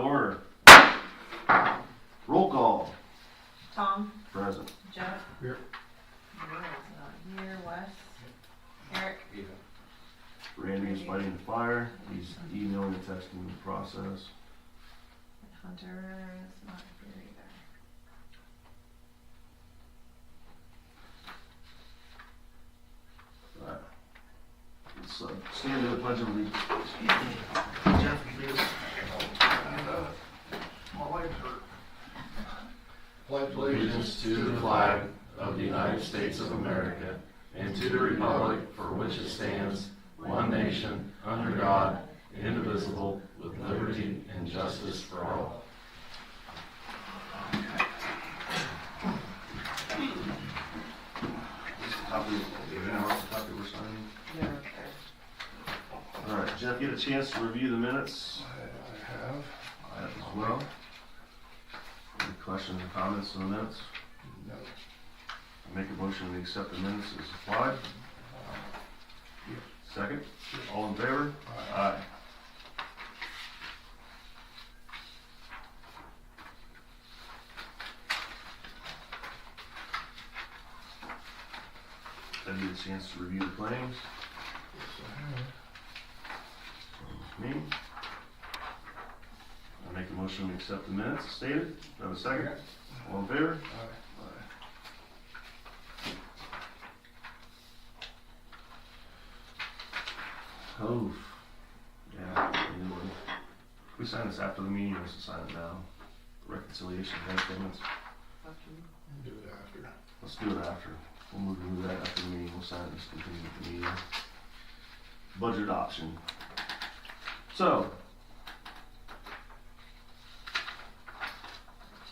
order. Roll call. Tom, Present. Jeff, Here. Daryl's not here, Wes, Eric, Randy is fighting the fire. He's emailing and texting the process. and Hunter is not here either. Alright. Let's stand to the pledge of allegiance. Jeff, please. My legs hurt. Pledge Allegiance to the flag of the United States of America and to the republic for which it stands, one nation, under God, indivisible, with liberty and justice for all. Copy we're signing. They're up there. Alright, Jeff, get a chance to review the minutes. I have. I have as well. Any questions or comments on the minutes? No. I make a motion to accept the minutes as applied. Second? All in favor? Aye. Did you get a chance to review the claims? Yes, I have. Me. I make a motion to accept the minutes stated. Do I have a second? All in favor? Aye. Oh, yeah. Anyway. We sign this after the meeting, or just sign it now? Reconciliation, bank statements. Up to you. Do it after. Let's do it after. We'll move that after the meeting. We'll sign this, continue with the meeting. Budget option. So,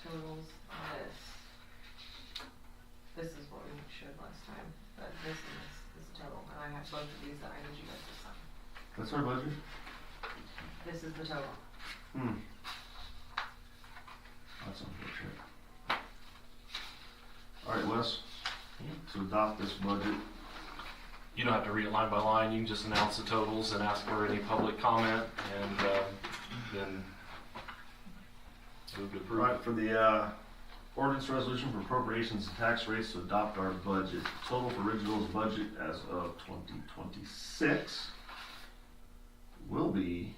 Totals this is what we showed last time, but this is total, and I have both of these that I need you guys to sign. that's our budget? This is the total. That's unfortunate. Alright, Wes. To adopt this budget, You don't have to read it line by line, you can just announce the totals and ask for any public comment, and then move to approve. right, for the ordinance resolution for appropriations and tax rates to adopt our budget. Total for Ridgeville's budget as of 2026 will be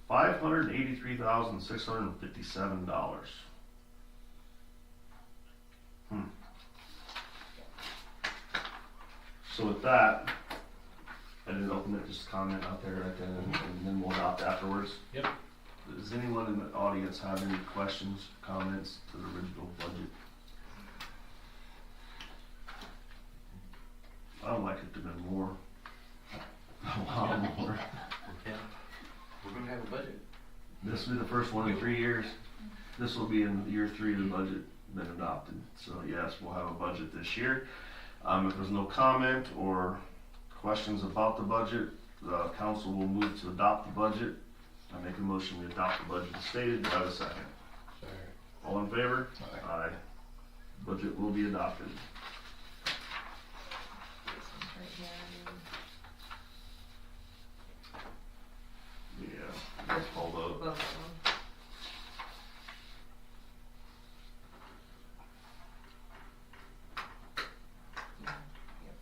$583,657. So with that, I didn't open it, just comment out there right then, and then we'll adopt afterwards. Yep. Does anyone in the audience have any questions, comments to the original budget? I would like it to have been more. A lot more. Yeah. We're gonna have a budget. This will be the first one in 3 years. This will be in year 3 of the budget been adopted. So yes, we'll have a budget this year. If there's no comment or questions about the budget, the council will move to adopt the budget. I make a motion we adopt the budget as stated. Do I have a second? Second. All in favor? Aye. Budget will be adopted. This one's right here. Yeah, that's all Both the, of them. Yeah, yep.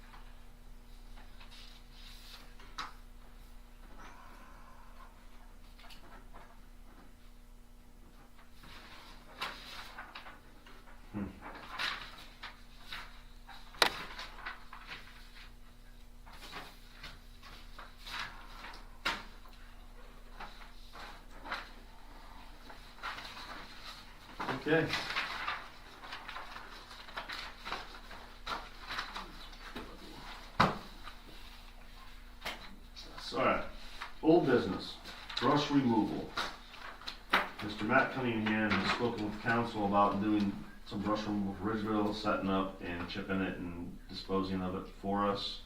okay. So, alright, old business, brush removal. Mr. Matt Cunningham has spoken with council about doing some brush removal for Ridgeville, setting up and chipping it and disposing of it for us.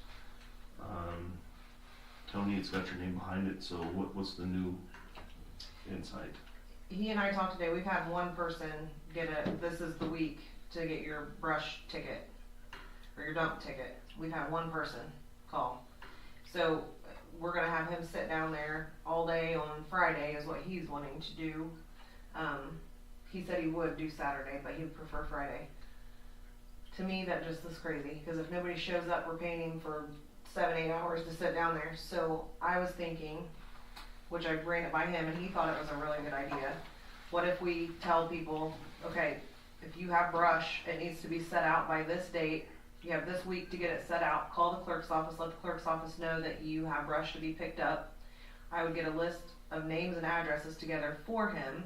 Tony, it's got your name behind it, so what's the new insight? He and I talked today, we've had one person get this is the week to get your brush ticket, or your dump ticket. We've had one person call. So we're gonna have him sit down there all day on Friday is what he's wanting to do. He said he would do Saturday, but he would prefer Friday. To me, that just is crazy, because if nobody shows up, we're paying him for 7-8 hours to sit down there. So I was thinking, which I ran it by him, and he thought it was a really good idea. What if we tell people, okay, if you have brush, it needs to be set out by this date. You have this week to get it set out. Call the clerk's office, let the clerk's office know that you have brush to be picked up. I would get a list of names and addresses together for him,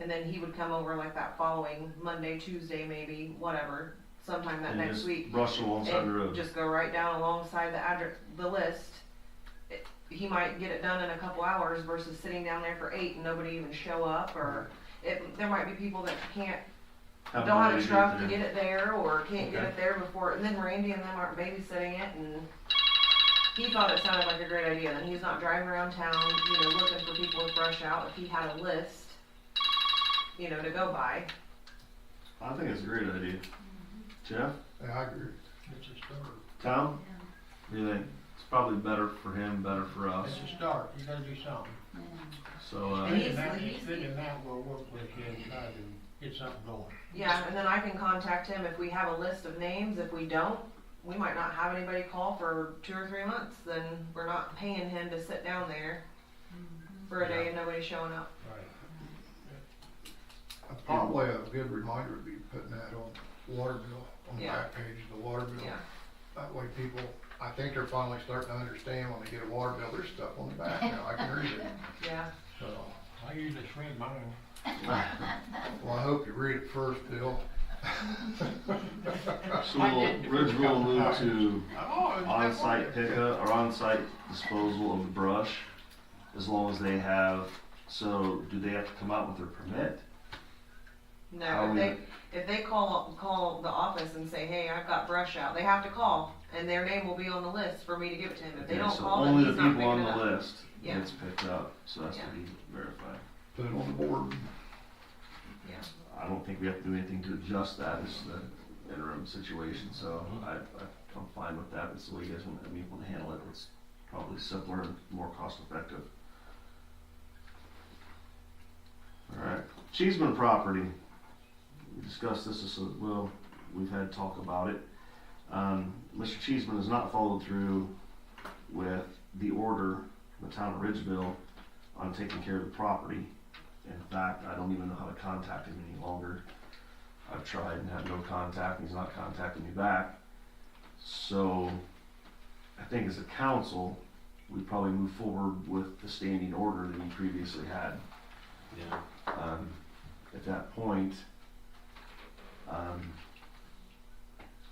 and then he would come over like that following Monday, Tuesday, maybe, whatever, sometime that And next just week. brush alongside the And road. just go right down alongside the list. He might get it done in a couple hours versus sitting down there for 8 and nobody even show up, or there might be people that don't have nobody a to truck to do get it there, or can't get Okay. it there before, and then Randy and them aren't babysitting it, and he thought it sounded like a great idea. Then he's not driving around town, looking for people with brush out. If he had a list, to go by. I think it's a great idea. Jeff? Yeah, I agree. It's a start. Tom? What do you think? It's probably better for him, better for us. It's a start. You gotta do something. So, And he's- Spending that, we'll work with you and try to get something going. Yeah, and then I can contact him if we have a list of names. If we don't, we might not have anybody call for 2 or 3 months. Then we're not paying him to sit down there for a day and nobody's showing up. Right. Probably a good reminder would be putting that on water bill, on the Yeah. back page of the water bill. Yeah. That way people, I think they're finally starting to understand when they get a water bill, there's stuff on the back now, I can read it. Yeah. So, I usually read mine. well, I hope you read it first, Bill. So will Ridgeville move to Oh, on-site pickup or on-site disposal of the brush as long as they have, so do they have to come out with their permit? How No, we- if they call the office and say, hey, I've got brush out, they have to call, and their name will be on the list for me to give it to him. If they Okay, don't so call, then only he's the not people on picking it the up. list Yeah. gets picked up, so that's to Yeah. be verified. Put it on the board. Yeah. I don't think we have to do anything to adjust that, it's the interim situation, so I'm fine with that, it's the way you guys want me to handle it, it's probably simpler and more cost effective. Alright, Cheeseman property, we discussed this, we've had talk about it. Mr. Cheeseman has not followed through with the order from the town of Ridgeville on taking care of the property. In fact, I don't even know how to contact him any longer. I've tried and had no contact, and he's not contacting me back. So, I think as a council, we probably move forward with the standing order that we previously had. Yeah. At that point,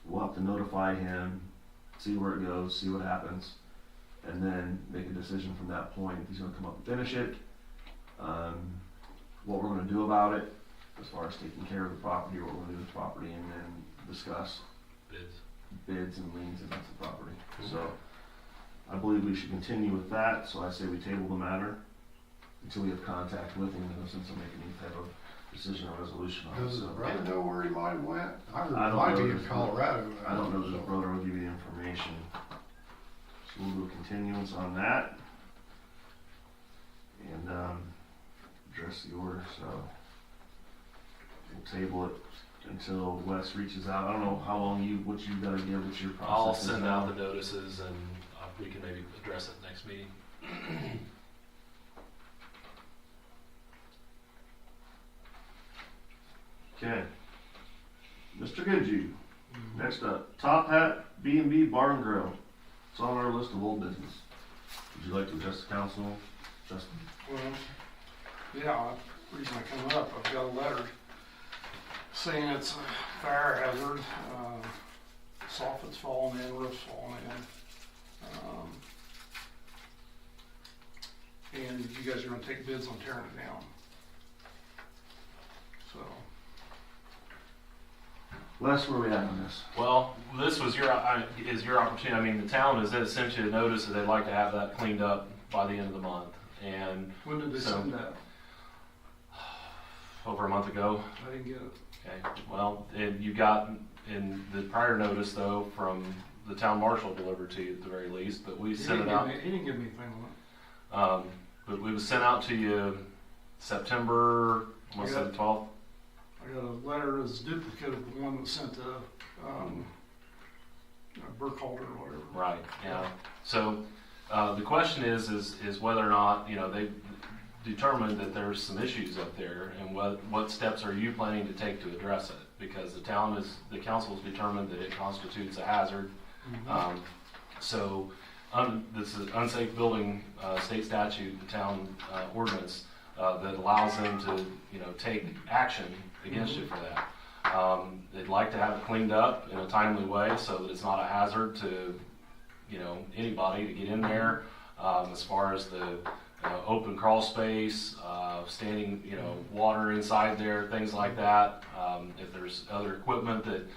we'll have to notify him, see where it goes, see what happens, and then make a decision from that point. If he's gonna come up and finish it, what we're gonna do about it, as far as taking care of the property, what we're gonna do with the property, and then discuss bids and liens against the property. So, I believe we should continue with that, so I say we table the matter until we have contact with him, no sense of making any type of decision or resolution on it. Does his So, brother know where he might have went? I heard I he don't might know be his- in Colorado. I don't know that his so. brother will give you the information. So we'll do a continuance on that. And, address the order, so. We'll table it until Wes reaches out. I don't know how long what you gotta give, what's your process? I'll is send now. out the notices and we can maybe address it next meeting. Okay. Mr. Goodhue, next up, Top Hat B&B Bar and Grill. It's on our list of old business. Would you like to address the council, Justin? Well, yeah, the reason I come up, I've got a letter saying it's a fire hazard, soffit's falling in, roof's falling in. And you guys are gonna take bids on tearing it down. So, Les, where are we at on this? Well, this was your opportunity. I mean, the town has sent you a notice that they'd like to have that cleaned up by the end of the month. And when did they So- send that? over a month ago, I didn't get it. okay, well, you got in the prior notice though from the town marshal delivered to you at the very least, but we He sent didn't it out. give me- He didn't give me anything on it. But it was sent out to you September, what's Yeah. that, 12th? I got a letter that's duplicate of the one that sent to, Burkhalter or whatever. Right, yeah. So, the question is whether or not, they've determined that there's some issues up there, and what steps are you planning to take to address it? Because the council's determined that it constitutes a hazard. This is unsafe building, state statute, the town, ordinance, that allows them to, take action against you for that. They'd like to have it cleaned up in a timely way so that it's not a hazard to, anybody to get in there. As far as the open crawl space, standing, water inside there, things like that. If there's other equipment that,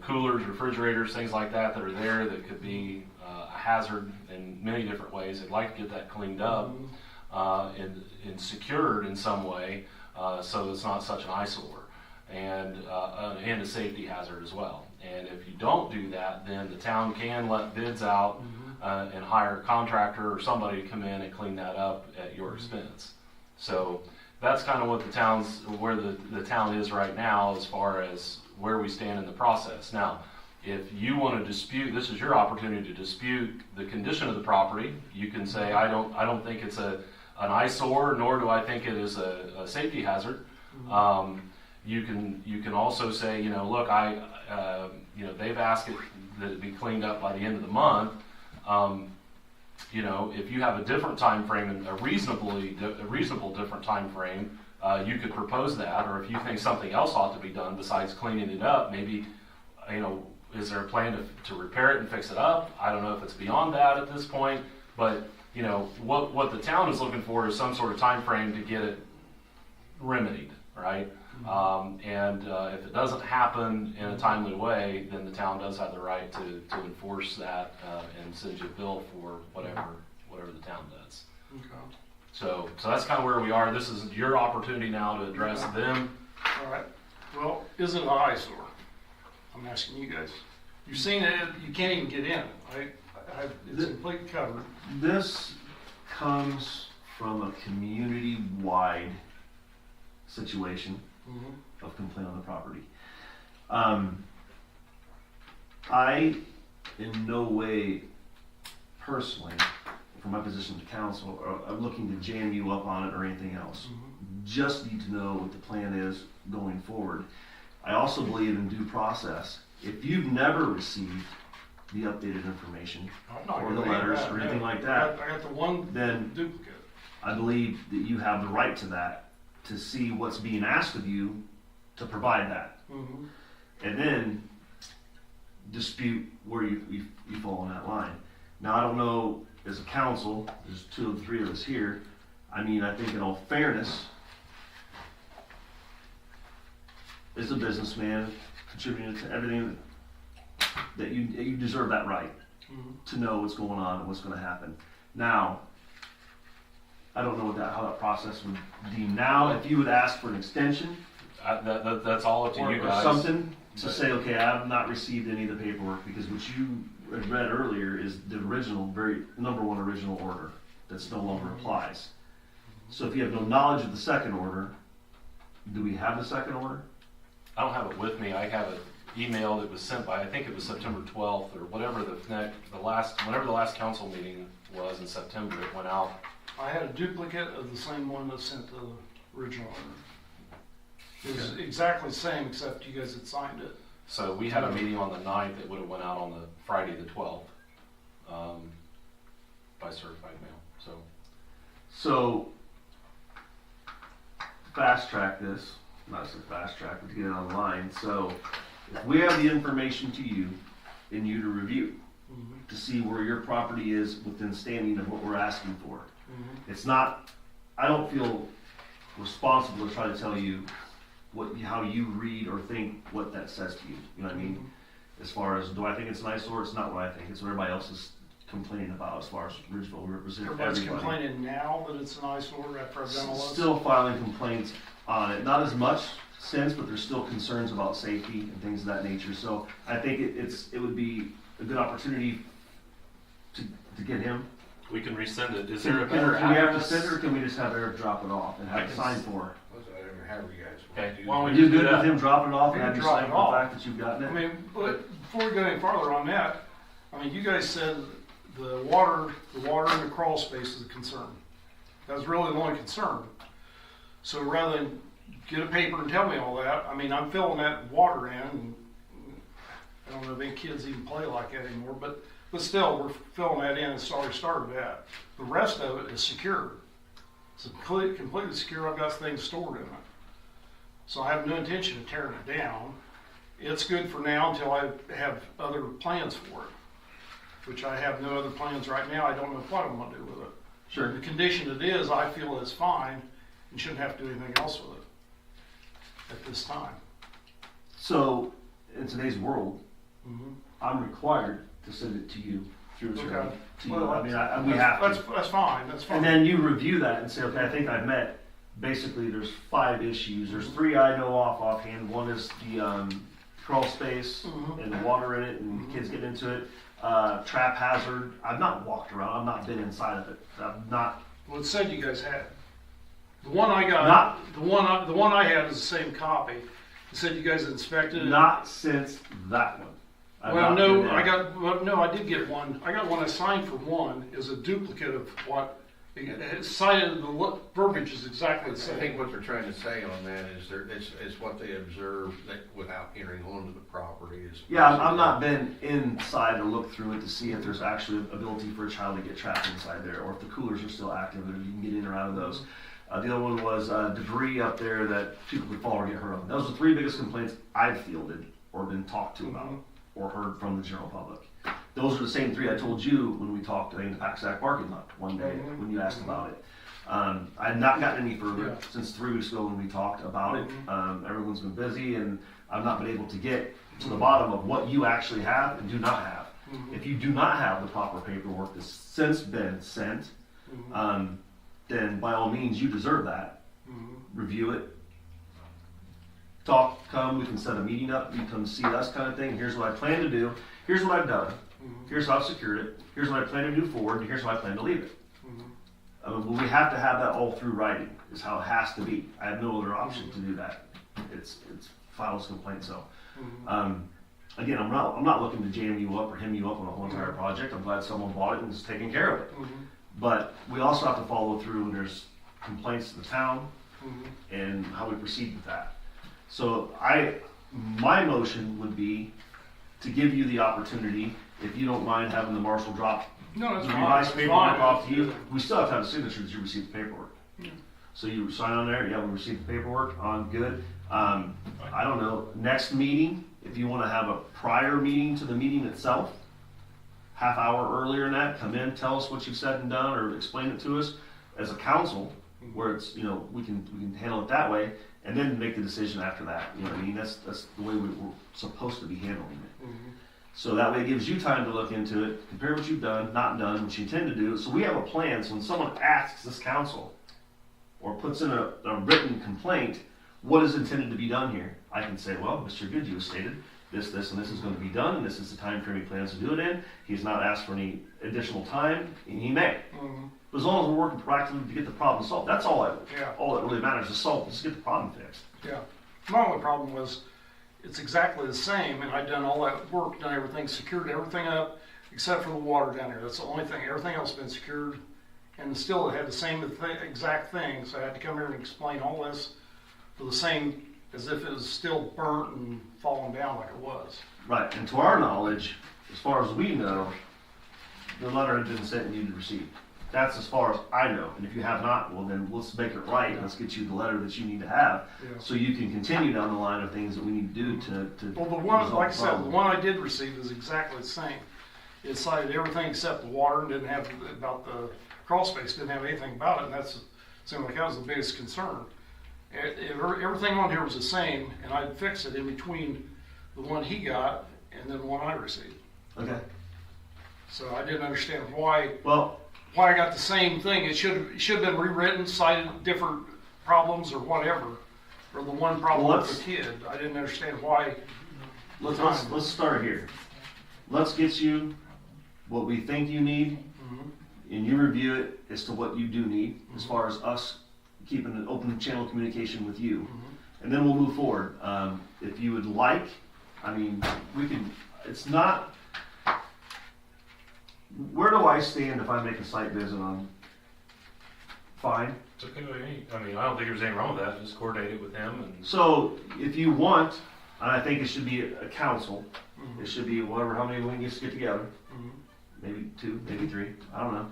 coolers, refrigerators, things like that are there that could be a hazard in many different ways. They'd like to get that cleaned up and secured in some way so it's not such an eyesore. And a safety hazard as well. And if you don't do that, then the town can let bids out and hire a contractor or somebody to come in and clean that up at your expense. So that's kind of what where the town is right now as far as where we stand in the process. Now, if you want to dispute, this is your opportunity to dispute the condition of the property. You can say, I don't think it's an eyesore, nor do I think it is a safety hazard. You can also say, look, they've asked that it be cleaned up by the end of the month. If you have a different time frame and a reasonable different time frame, you could propose that. Or if you think something else ought to be done besides cleaning it up, maybe, is there a plan to repair it and fix it up? I don't know if it's beyond that at this point, but what the town is looking for is some sort of time frame to get it remedied, right? If it doesn't happen in a timely way, then the town does have the right to enforce that and send you a bill for whatever the town does. Okay. So that's kind of where we are. This is your opportunity now to address them. All right. Well, is it an eyesore? I'm asking you guys. You've seen it. You can't even get in. It's completely covered. This comes from a community-wide situation of complaint on the property. I, in no way, personally, from my position to council, I'm looking to jam you up on it or anything else. Just need to know what the plan is going forward. I also believe in due process. If you've never received the updated information I'm not or gonna the read letters that, or anything no. like that, I got the one then duplicate. I believe that you have the right to that, to see what's being asked of you to provide that. And then dispute where you fall on that line. Now, I don't know, as a council, there's 2 of the 3 of us here. I mean, I think in all fairness, as a businessman, contributing to everything that you deserve that right to know what's going on and what's going to happen. Now, I don't know how that process would be now. If you would ask for an extension That's all up to you or guys. something to But- say, okay, I have not received any of the paperwork, because what you read earlier is the original, very number 1 original order that's no longer applies. So if you have no knowledge of the second order, do we have the second order? I don't have it with me. I have an email that was sent by, I think it was September 12th or whatever whenever the last council meeting was in September, it went out. I had a duplicate of the same one that sent the original order. It was exactly the same, except you guys had signed it. So we had a meeting on the 9th that would have went out on the Friday the 12th by certified mail. So fast track this, not just fast track, but to get it online. So if we have the information to you and you to review to see where your property is within standing of what we're asking for, it's not, I don't feel responsible to try to tell you how you read or think what that says to you. You know what I mean? As far as, do I think it's an eyesore? It's not what I think. It's what everybody else is complaining about as far as Ridgeville. We represent Everybody's everybody. complaining now that it's an eyesore after I've done all this. Still filing complaints on it. Not as much since, but there's still concerns about safety and things of that nature. So I think it would be a good opportunity to get him? We can resend it. Is Can there a better we have to address? send it, or can we just have Eric drop it off and have I it can signed for? However you guys Okay, want to do why don't Are we you just do good with that? him dropping it off and You have you drop sign it for the off. fact that you've gotten I it? mean, but before we go any farther on that, I mean, you guys said the water in the crawl space is a concern. That's really the only concern. So rather than get a paper and tell me all that, I mean, I'm filling that water in, and I don't know if any kids even play like that anymore, but still, we're filling that in. It's already started that. The rest of it is secure. It's completely secure. I've got things stored in it. So I have no intention of tearing it down. It's good for now until I have other plans for it, which I have no other plans right now. I don't know what I'm going to do with it. Sure. The condition it is, I feel is fine and shouldn't have to do anything else with it at this time. So, in today's world, Mm-hmm. I'm required to send it to you through attorney. Okay. To you. Well, I mean, we have to. That's fine. That's fine. And then you review that and say, okay, I think I've met. Basically, there's 5 issues. There's 3 I know offhand. One is the crawl space Mhm. and the water in it and kids getting into it. Trap hazard. I've not walked around. I've not been inside of it. I've not. Well, it said you guys had. The one I got, Not- the one I had is the same copy. It said you guys inspected it. Not since that one. I've Well, not been no, there. I did get one. I got one assigned for one is a duplicate of what it cited. The verbiage is exactly the I think same. what they're trying to say on that is it's what they observed that without entering onto the property is. Yeah, I've not been inside to look through it to see if there's actually ability for a child to get trapped inside there, or if the coolers are still active and you can get in or out of those. The other one was debris up there that people could fall or get hurt on. Those are the 3 biggest complaints I've fielded or been talked to about or heard from the general public. Those are the same 3 I told you when we talked in the Paxac parking lot one day when you asked about it. I had not gotten any further since 3 weeks ago when we talked about it. Everyone's been busy and I've not been able to get to the bottom of what you actually have and do not have. If you do not have the proper paperwork that's since been sent, then by all means you deserve that. Review it. We can set a meeting up, you come see us kind of thing. Here's what I plan to do. Here's what I've done. Here's how I've secured it. Here's what I plan to do forward. And here's how I plan to leave it. But we have to have that all through writing is how it has to be. I have no other option to do that. It's filed as a complaint. So, again, I'm not looking to jam you up or hem you up on a whole entire project. I'm glad someone bought it and is taking care of it. But we also have to follow through when there's complaints to the town and how we proceed with that. So my motion would be to give you the opportunity, if you don't mind having the marshal drop No, the that's fine. revised That's paperwork fine. off to you. We still have to have a signature that you received the paperwork. So you sign on there, yeah, we received the paperwork, on good. I don't know, next meeting, if you wanna have a prior meeting to the meeting itself, half hour earlier than that, come in, tell us what you've said and done, or explain it to us as a council, where it's, we can handle it that way, and then make the decision after that. You know what I mean? That's the way we're supposed to be handling it. So that way it gives you time to look into it, compare what you've done, not done, what you intend to do. So we have a plan, so when someone asks this council, or puts in a written complaint, what is intended to be done here? I can say, well, Mr. Goodhue has stated this, and this is going to be done, and this is the time frame he plans to do it in. He's not asked for any additional time, and he may. But as long as we're working proactively to get the problem solved, that's all that really matters is solve. Just get the problem fixed. Yeah. My only problem was it's exactly the same, and I'd done all that work, done everything, secured everything up, except for the water down there. That's the only thing. Everything else has been secured, and still it had the same exact thing. So I had to come here and explain all this for the same, as if it was still burnt and falling down like it was. Right, and to our knowledge, as far as we know, the letter had been sent and you received. That's as far as I know. And if you have not, well then let's make it right. Let's get you the letter that you need to have, so you can continue down the line of things that we need to do to Well, the one, resolve like I the said, the problem. one I did receive is exactly the same. It cited everything except the water, and didn't have about the crawl space, didn't have anything about it, and that's seemed like that was the biggest concern. Everything on here was the same, and I'd fixed it in between the one he got and then the one I received. Okay. So I didn't understand why Well, I got the same thing. It should have been rewritten, cited different problems or whatever, or the one problem Well, with the kid. I didn't understand why. let's start here. let's get you what we think you need, and you review it as to what you do need, as far as us keeping an open channel of communication with you. And then we'll move forward. If you would like, I mean, we can, it's not, where do I stand if I make a site visit on? Fine. It's okay with me. I mean, I don't think there's anything wrong with that. Just coordinate it with him and. So if you want, and I think it should be a council, it should be whatever, how many we can get together, maybe 2, maybe 3, I don't know.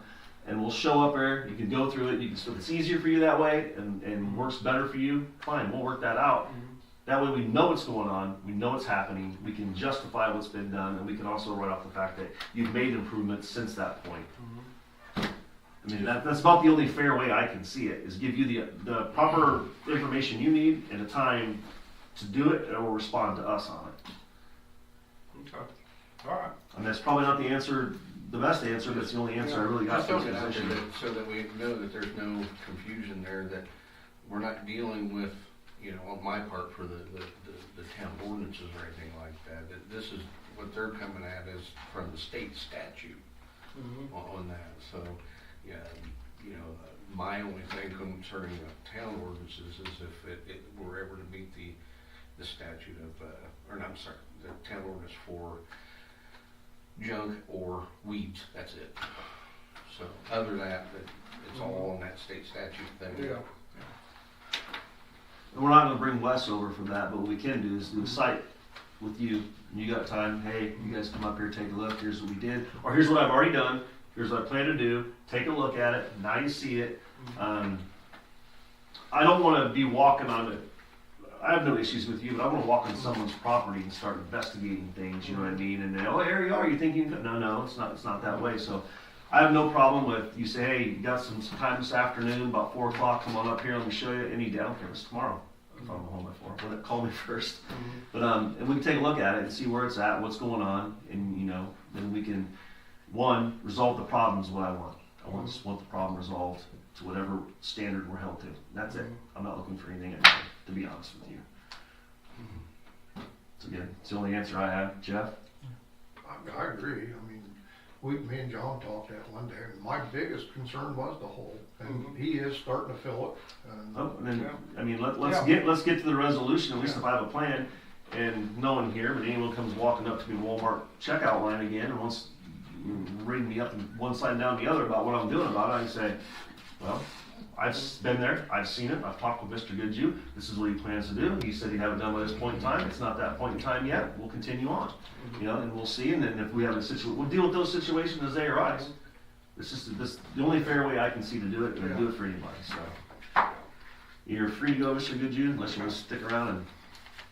And we'll show up there, you can go through it, you can, if it's easier for you that way and works better for you, fine, we'll work that out. That way we know what's going on, we know what's happening, we can justify what's been done, and we can also write off the fact that you've made improvements since that point. I mean, that's about the only fair way I can see it, is give you the proper information you need and a time to do it, and we'll respond to us on it. Okay. All right. And that's probably not the answer, the best answer, but it's the only answer I really got Just for throw this it out there position. so that we know that there's no confusion there, that we're not dealing with, you know, on my part for the town ordinances or anything like that. That this is, what they're coming at is from the state statute on that. So, yeah, you know, my only thing concerning the town ordinances is if it were ever to meet the statute of, or no, I'm sorry, the town ordinance for junk or weeds, that's it. So other than that, it's all on that state statute thing. Yeah. And we're not gonna bring Wes over for that, but what we can do is do a site with you. And you got time, hey, you guys come up here, take a look, here's what we did, or here's what I've already done, here's what I plan to do, take a look at it, now you see it. I don't wanna be walking on it, I have no issues with you, but I wanna walk on someone's property and start investigating things, you know what I mean? And then, oh, here you are, you think you can, no, it's not that way. So I have no problem with, you say, hey, you got some time this afternoon, about 4 o'clock, come on up here, let me show you any day, I don't care if it's tomorrow, if I'm home by 4, call me first. But, and we can take a look at it and see where it's at, what's going on, and, you know, then we can, one, resolve the problem is what I want. I just want the problem resolved to whatever standard we're held to. That's it. I'm not looking for anything extra, to be honest with you. So again, it's the only answer I have. Jeff? I agree. I mean, me and John talked that one day, and my biggest concern was the hole, and he is starting to fill it. And Oh, and then, Yeah. I mean, let's Yeah. get to the resolution, at least Yeah. if I have a plan, and no one here, but anyone comes walking up to me Walmart checkout line again, and wants reading me up one side and down the other about what I'm doing about it, I can say, well, I've been there, I've seen it, I've talked with Mr. Goodhue, this is what he plans to do, he said he'd have it done by this point in time, it's not that point in time yet, we'll continue on. You know, and we'll see, and then if we have a situation, we'll deal with those situations as they arise. It's just, the only fair way I can see to do it, and do it for anybody, so. You're free to go, Mr. Goodhue, unless you want to stick around and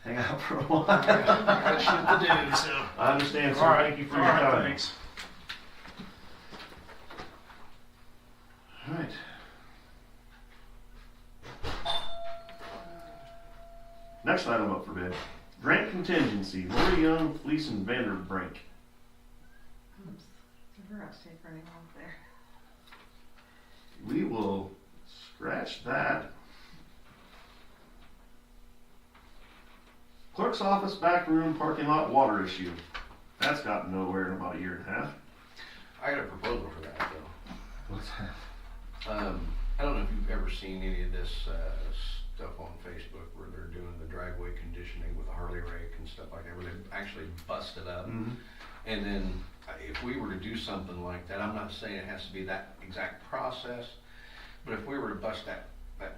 hang out for a while. Got shit to do, so. I understand, sir, All right. thank you for All your right, time. thanks. Alright. Next item up for bid, grant contingency, Lori Young, Fleece and Vanderbrink. Oops, I forgot to take her name off there. We will scratch that. Clerk's office, back room, parking lot, water issue. That's gotten nowhere in about a year and a half. I got a proposal for that though. What's that? I don't know if you've ever seen any of this stuff on Facebook where they're doing the driveway conditioning with a Harley rake and stuff like that, where they actually bust it up. Mm-hmm. And then if we were to do something like that, I'm not saying it has to be that exact process, but if we were to bust that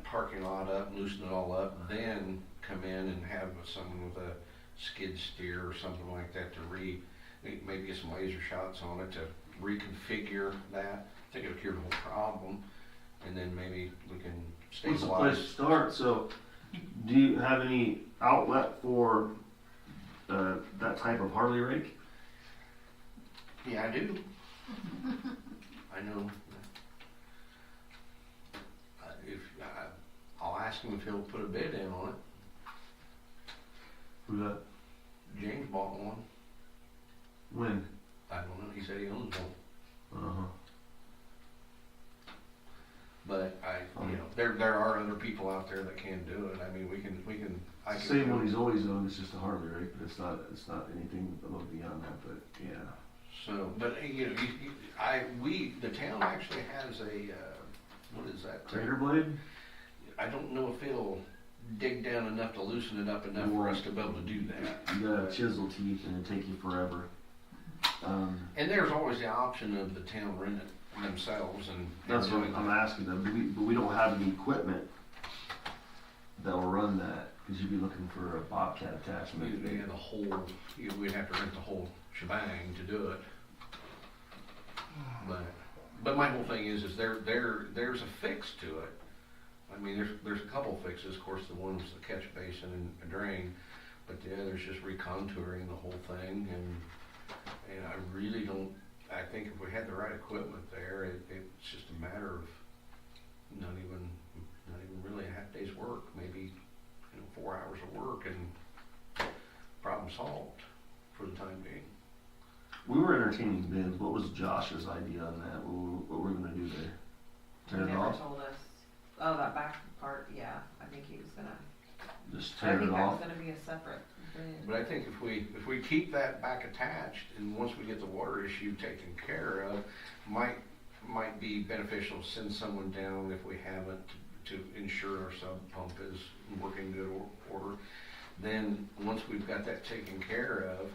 parking lot up, loosen it all up, then come in and have someone with a skid steer or something like that to maybe get some laser shots on it to reconfigure that, I think it'll cure the whole problem. And then maybe we can What's the place stabilize. to start? So, do you have any outlet for that type of Harley rake? Yeah, I do. I know. I'll ask him if he'll put a bid in on it. Who that? James bought one. When? I don't know. He said he owns one. Uh-huh. But there are other people out there that can do it. I mean, I can. Same one he's always owned, it's just a Harley, right? But it's not anything above beyond that, but yeah. So, but the town actually has a, what is that? Trader blade? I don't know if it'll dig down enough to loosen it up enough for us to be able to do that. You gotta chisel teeth and it'll take you forever. And there's always the option of the town renting it themselves and. That's what doing I'm that. asking them, but we don't have any equipment that will run that, cause you'd be looking for a Bobcat attachment. We'd have to rent the whole shebang to do it. But my whole thing is there's a fix to it. I mean, there's a couple fixes. Of course, the one's the catch basin and a drain, but the other's just recontouring the whole thing. And I really don't. I think if we had the right equipment there, it's just a matter of not even really a half day's work. Maybe 4 hours of work and problem solved for the time being. We were entertaining bids. What was Josh's idea on that? What were we gonna do there? He Tear it never off? told us. Oh, that back part, yeah. I think he was gonna. Just I tear it think that was off? gonna be a separate bid. But I think if we keep that back attached, and once we get the water issue taken care of, might be beneficial to send someone down if we haven't to ensure our sub pump is working good order. Then once we've got that taken care of,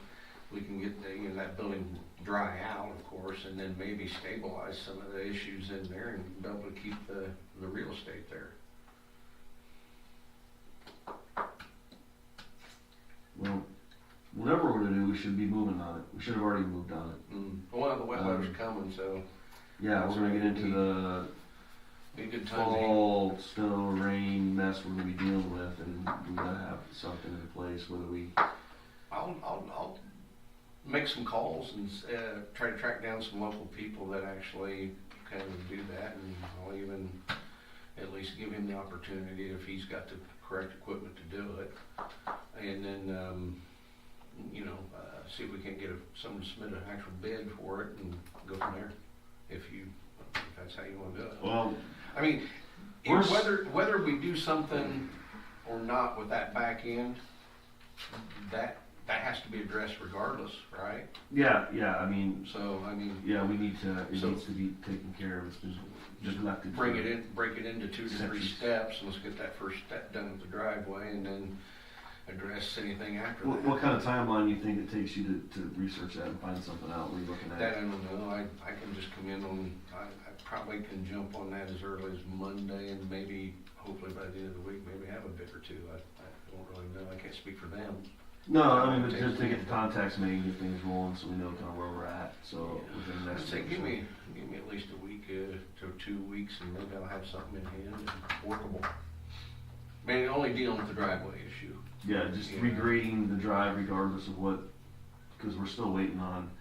we can get that building dry out, of course, and then maybe stabilize some of the issues in there and be able to keep the real estate there. Well, whatever we're gonna do, we should be moving on it. We should have already moved on it. Well, the wet weather's coming, so Yeah, we're gonna get into the be a good time to fall, snow, rain mess we're gonna be dealing with, and we gotta have something in place, whether we, I'll make some calls and try to track down some local people that actually kind of do that, and I'll even at least give him the opportunity if he's got the correct equipment to do it, and then see if we can get someone to submit an actual bid for it and go from there. If that's how you want to do it. well, I mean, We're whether we do something or not with that back end, that has to be addressed regardless, right? yeah, I mean, So I mean, yeah, we need to, it So- needs to be taken care of. It's been neglected. break for- it into 2 to 3 Sections. steps, and let's get that first step done with the driveway, and then address anything after What, that. what kind of timeline do you think it takes you to research that and find something out? What are you looking at? That I don't know. I can just come in on. I probably can jump on that as early as Monday, and maybe hopefully by the end of the week, maybe have a bid or two. I don't really know. I can't speak for them. No, I mean, but just to get the contacts made and get things rolling so we know kind of where we're at, so within the I'd next say week or give so. me at least a week to 2 weeks, and maybe I'll have something in hand and workable. I mean, only dealing with the driveway issue. Yeah, just Yeah. regrading the drive regardless of what, because we're still waiting on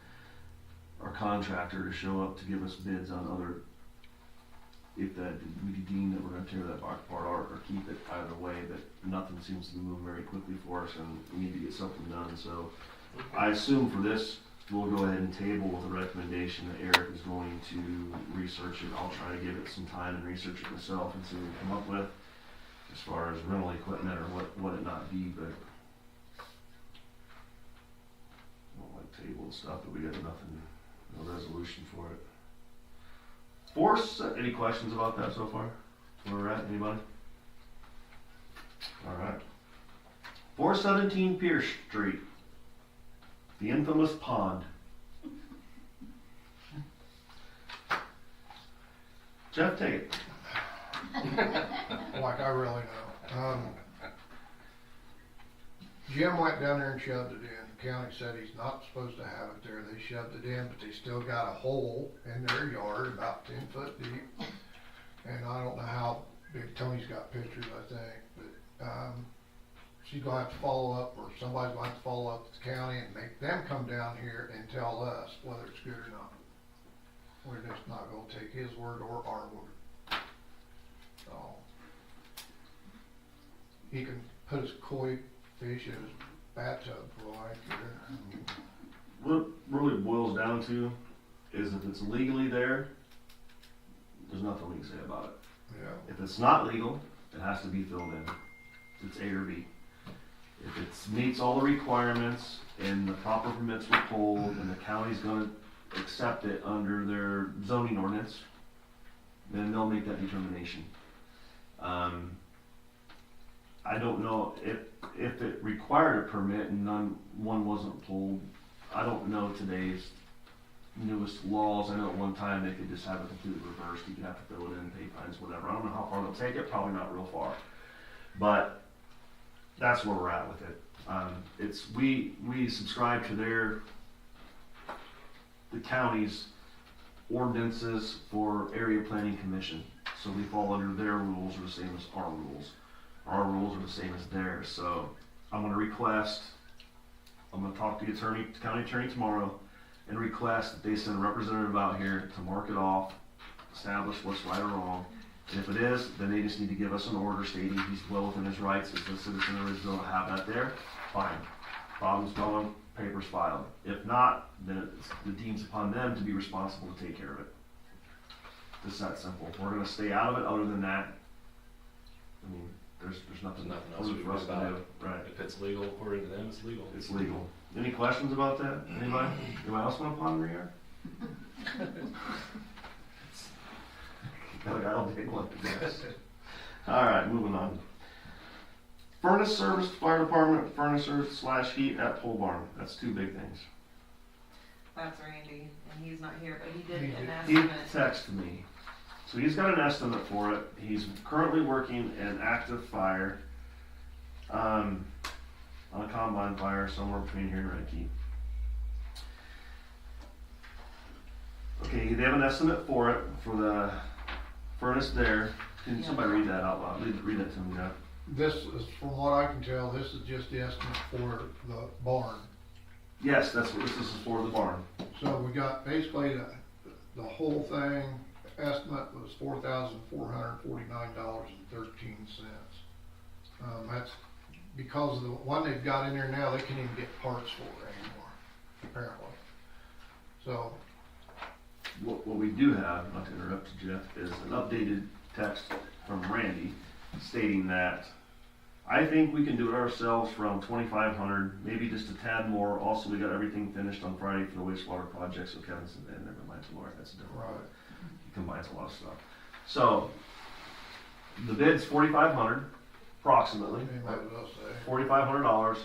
our contractor to show up to give us bids on other, if that, we deem that we're gonna tear that box apart or keep it, either way, but nothing seems to be moving very quickly for us, and we need to get something done, so I assume for this, we'll go ahead and table with a recommendation that Eric is going to research it. I'll try to give it some time and research it myself and see what we come up with as far as rental equipment or what it not be, but I don't like table and stuff, but we got nothing, no resolution for it. Force, any questions about that so far? Where we're at, anybody? Alright. 417 Pierce Street. The infamous pond. Jeff, take it. Like I really know. Jim went down there and shoved it in. The county said he's not supposed to have it there. They shoved it in, but they still got a hole in their yard about 10 foot deep. And I don't know how big, Tony's got pictures, I think, but, she's gonna have to follow up, or somebody's gonna have to follow up with the county and make them come down here and tell us whether it's good or not. We're just not gonna take his word or our word. So, he can put his koi fish in his bathtub for all I care. What it really boils down to is if it's legally there, there's nothing we can say about it. Yeah. If it's not legal, it has to be filled in. It's A or B. If it meets all the requirements and the proper permits were pulled and the county's gonna accept it under their zoning ordinance, then they'll make that determination. I don't know if it required a permit and one wasn't pulled. I don't know today's newest laws. I know at one time they could just have it completely reversed. You could have to fill it in, pay fines, whatever. I don't know how far they'll take it, probably not real far. But that's where we're at with it. We subscribe to the county's ordinances for area planning commission. So we fall under their rules are the same as our rules. Our rules are the same as theirs. So I'm gonna talk to the county attorney tomorrow and request that they send a representative out here to mark it off, establish what's right or wrong. And if it is, then they just need to give us an order stating he's well within his rights as a citizen of Ridgeville to have that there. Fine. Problem's gone, papers filed. If not, then it deems upon them to be responsible to take care of it. Just that simple. We're gonna stay out of it. Other than that, I mean, there's nothing Nothing else we for us can to do do. Right. If it's legal, according to them, it's legal. It's legal. Any questions about that? Anybody? Anybody else want to ponder here? I don't think one. All right, moving on. Furnace service, fire department, furnacer/heat at pole barn. That's two big things. That's Randy, and he's not here, but he did He an He estimate. texted me. So he's got an estimate for it. He's currently working an active fire on a combine fire somewhere between here and Redkey. Okay, they have an estimate for it, for the furnace there. Can somebody read that out loud? Read that to me, Jeff. This is, from what I can tell, this is just the estimate for the barn. Yes, that's what this is for, the barn. So we got basically the whole thing, estimate was $4,449.13. That's because of the one they've got in there now, they can't even get parts for it anymore, apparently. So, What we do have, not to interrupt you, Jeff, is an updated text from Randy stating that I think we can do it ourselves from 2,500, maybe just a tad more. Also, we got everything finished on Friday for the wastewater project, so Kevin said, never mind, tomorrow, that's a different one. right, He combines a lot of stuff. So, the bid's 4,500, approximately. anybody else say? $4,500.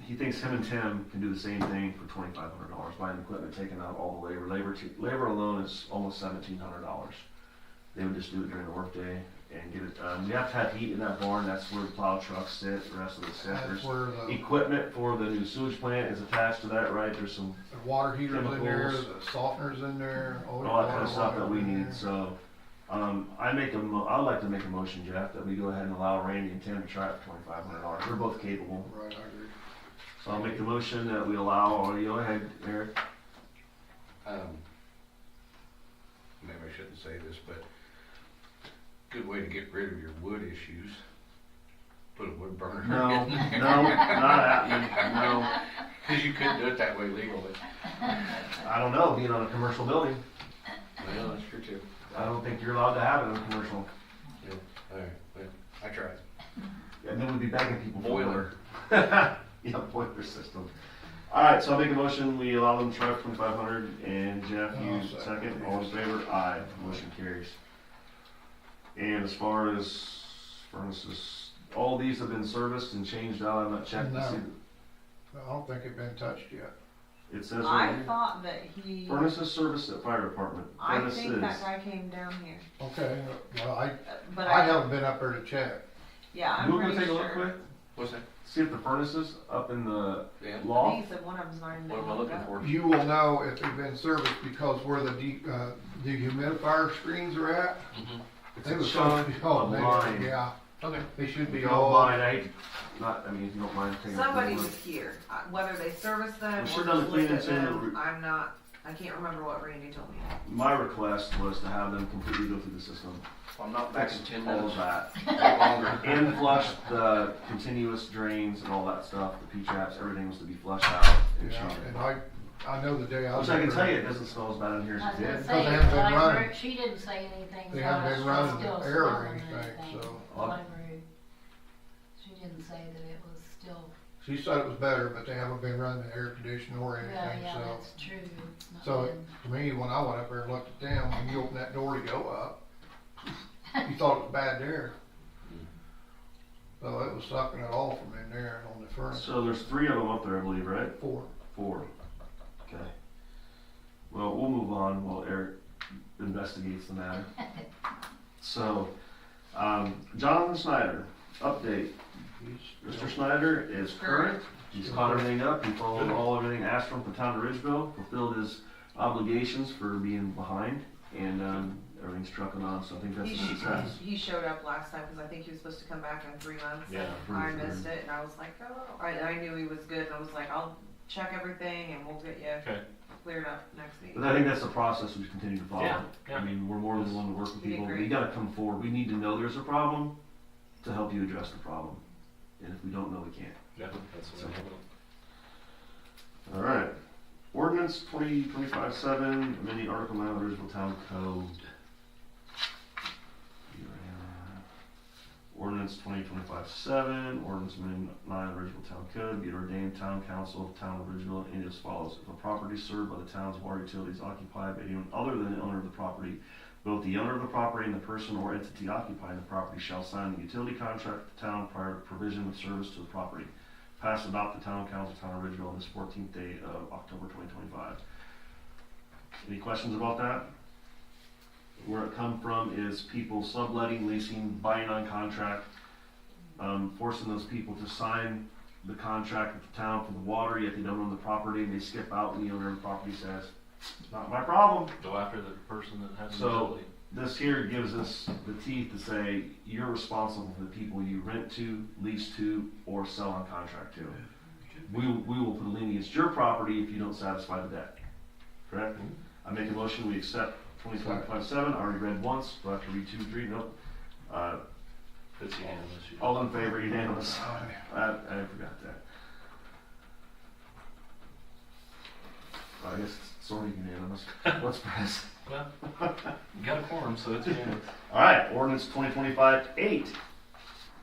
He thinks him and Tim can do the same thing for $2,500, buying equipment, taking out all the labor. Labor alone is almost $1,700. They would just do it during the workday and get it done. We have to have heat in that barn. That's where the plow trucks sit, the rest of it sit. That's There's where the equipment for the new sewage plant is attached to that, right? There's some water heater's in there, chemicals. the softener's in there, all that kind of stuff that we in need. there. So, I'd like to make a motion, Jeff, that we go ahead and allow Randy and Tim to try it for $2,500. They're both capable. Right, I agree. So I'll make the motion that we allow, or you go ahead, Eric. Maybe I shouldn't say this, but good way to get rid of your wood issues. Put a wood burner No, in there. no, not happening, no. Cause you couldn't do it that way legally. I don't know, being on a commercial building, Well, that's true too. I don't think you're allowed to have it in a commercial. Yeah, alright, well, I tried. And then we'd be begging people for Boiler. Yeah, boiler system. Alright, so I'll make a motion, we allow them to try 2,500, and Jeff, you I'll second. second, all in favor? Aye, motion carries. And as far as furnaces, all these have been serviced and changed out, I'm not checking to see. I don't think it's been touched yet. It says I right here, thought that he, furnaces serviced at fire department. I think Furnaces. that guy came down here, Okay, well, but I haven't been up there to check. yeah, I'm You want pretty to take a sure. look quick? What's that? See if the furnaces up in the Yeah. He loft. said one of them's not even. What am I hooked looking up. for? You will know if they've been serviced because where the dehumidifier screens are at. Mhm. It's They a were supposed to chunk be all of there, line. yeah. Okay. They should If be you don't all. mind, I mean, if you don't mind taking a Somebody look. was here, whether they serviced them We or should just have looked cleaned at it in the them, I can't remember what Randy told me. My request was to have them completely go through the system. I'm not back in 10 all minutes. of that. Or longer. And flush the continuous drains and all that stuff, the P-traps, everything was to be flushed out and Yeah, changed. and I know the day I was Which I can there, tell you, it doesn't smell as bad in here I as was it gonna did. say, they haven't been running. library, she didn't say anything They about haven't it been running still the air or smelling anything, so. Library, she didn't say that it was still, She said it was better, but they haven't been running the air conditioner or yeah, anything, yeah, so. that's true. It's not So, been- to me, when I went up there and looked at them, when you open that door to go up, you thought it was bad there. So it was sucking it all from in there on the furnace. So there's 3 of them up there, I believe, right? 4. 4. Okay. Well, we'll move on while Eric investigates the matter. So, Jonathan Snyder, update. Mr. Snyder is current. He's caught everything up. He followed everything asked from the town of Ridgeville, fulfilled his obligations for being behind, and everything's trucking on. So I think that's a success. He showed up last time because I think he was supposed to come back in 3 months. Yeah, and I pretty missed sure. it, and I was like, oh, I knew he was good, and I was like, I'll check everything, and we'll get you Okay. cleared up next week. But I think that's the process we should continue to follow. Yeah, yeah. I mean, we're more than willing to work with You did people. great. We gotta come forward. We need to know there's a problem to help you address the problem. And if we don't know, we can't. Yeah, that's what I have. All right. Ordinance 2025-7, amending Article 9 of the Ridgeville Town Code. Ordinance 2025-7, ordinance amending 9 of the Ridgeville Town Code, be it ordained Town Council of the Town of Ridgeville, and as follows. If a property served by the town's water utilities occupied by anyone other than the owner of the property, both the owner of the property and the person or entity occupying the property shall sign the utility contract with the town prior to provision of service to the property. Passed and adopt the Town Council, Town of Ridgeville, on this 14th day of October 2025. Any questions about that? Where it come from is people subletting, leasing, buying on contract, forcing those people to sign the contract with the town for the water, yet they don't own the property, and they skip out when the owner of the property says, not my problem. Go after the person that has the So- utility. This here gives us the teeth to say, you're responsible for the people you rent to, lease to, or sell on contract to. We will put a lien against your property if you don't satisfy the debt. Correct? I make a motion, we accept 2025-7, I already read once, do I have to read 2, 3? Nope. It's unanimous. All in favor, unanimous. I forgot that. I guess it's sort of unanimous. What's press? Well, you got a quorum, so it's unanimous. Alright, ordinance 2025-8.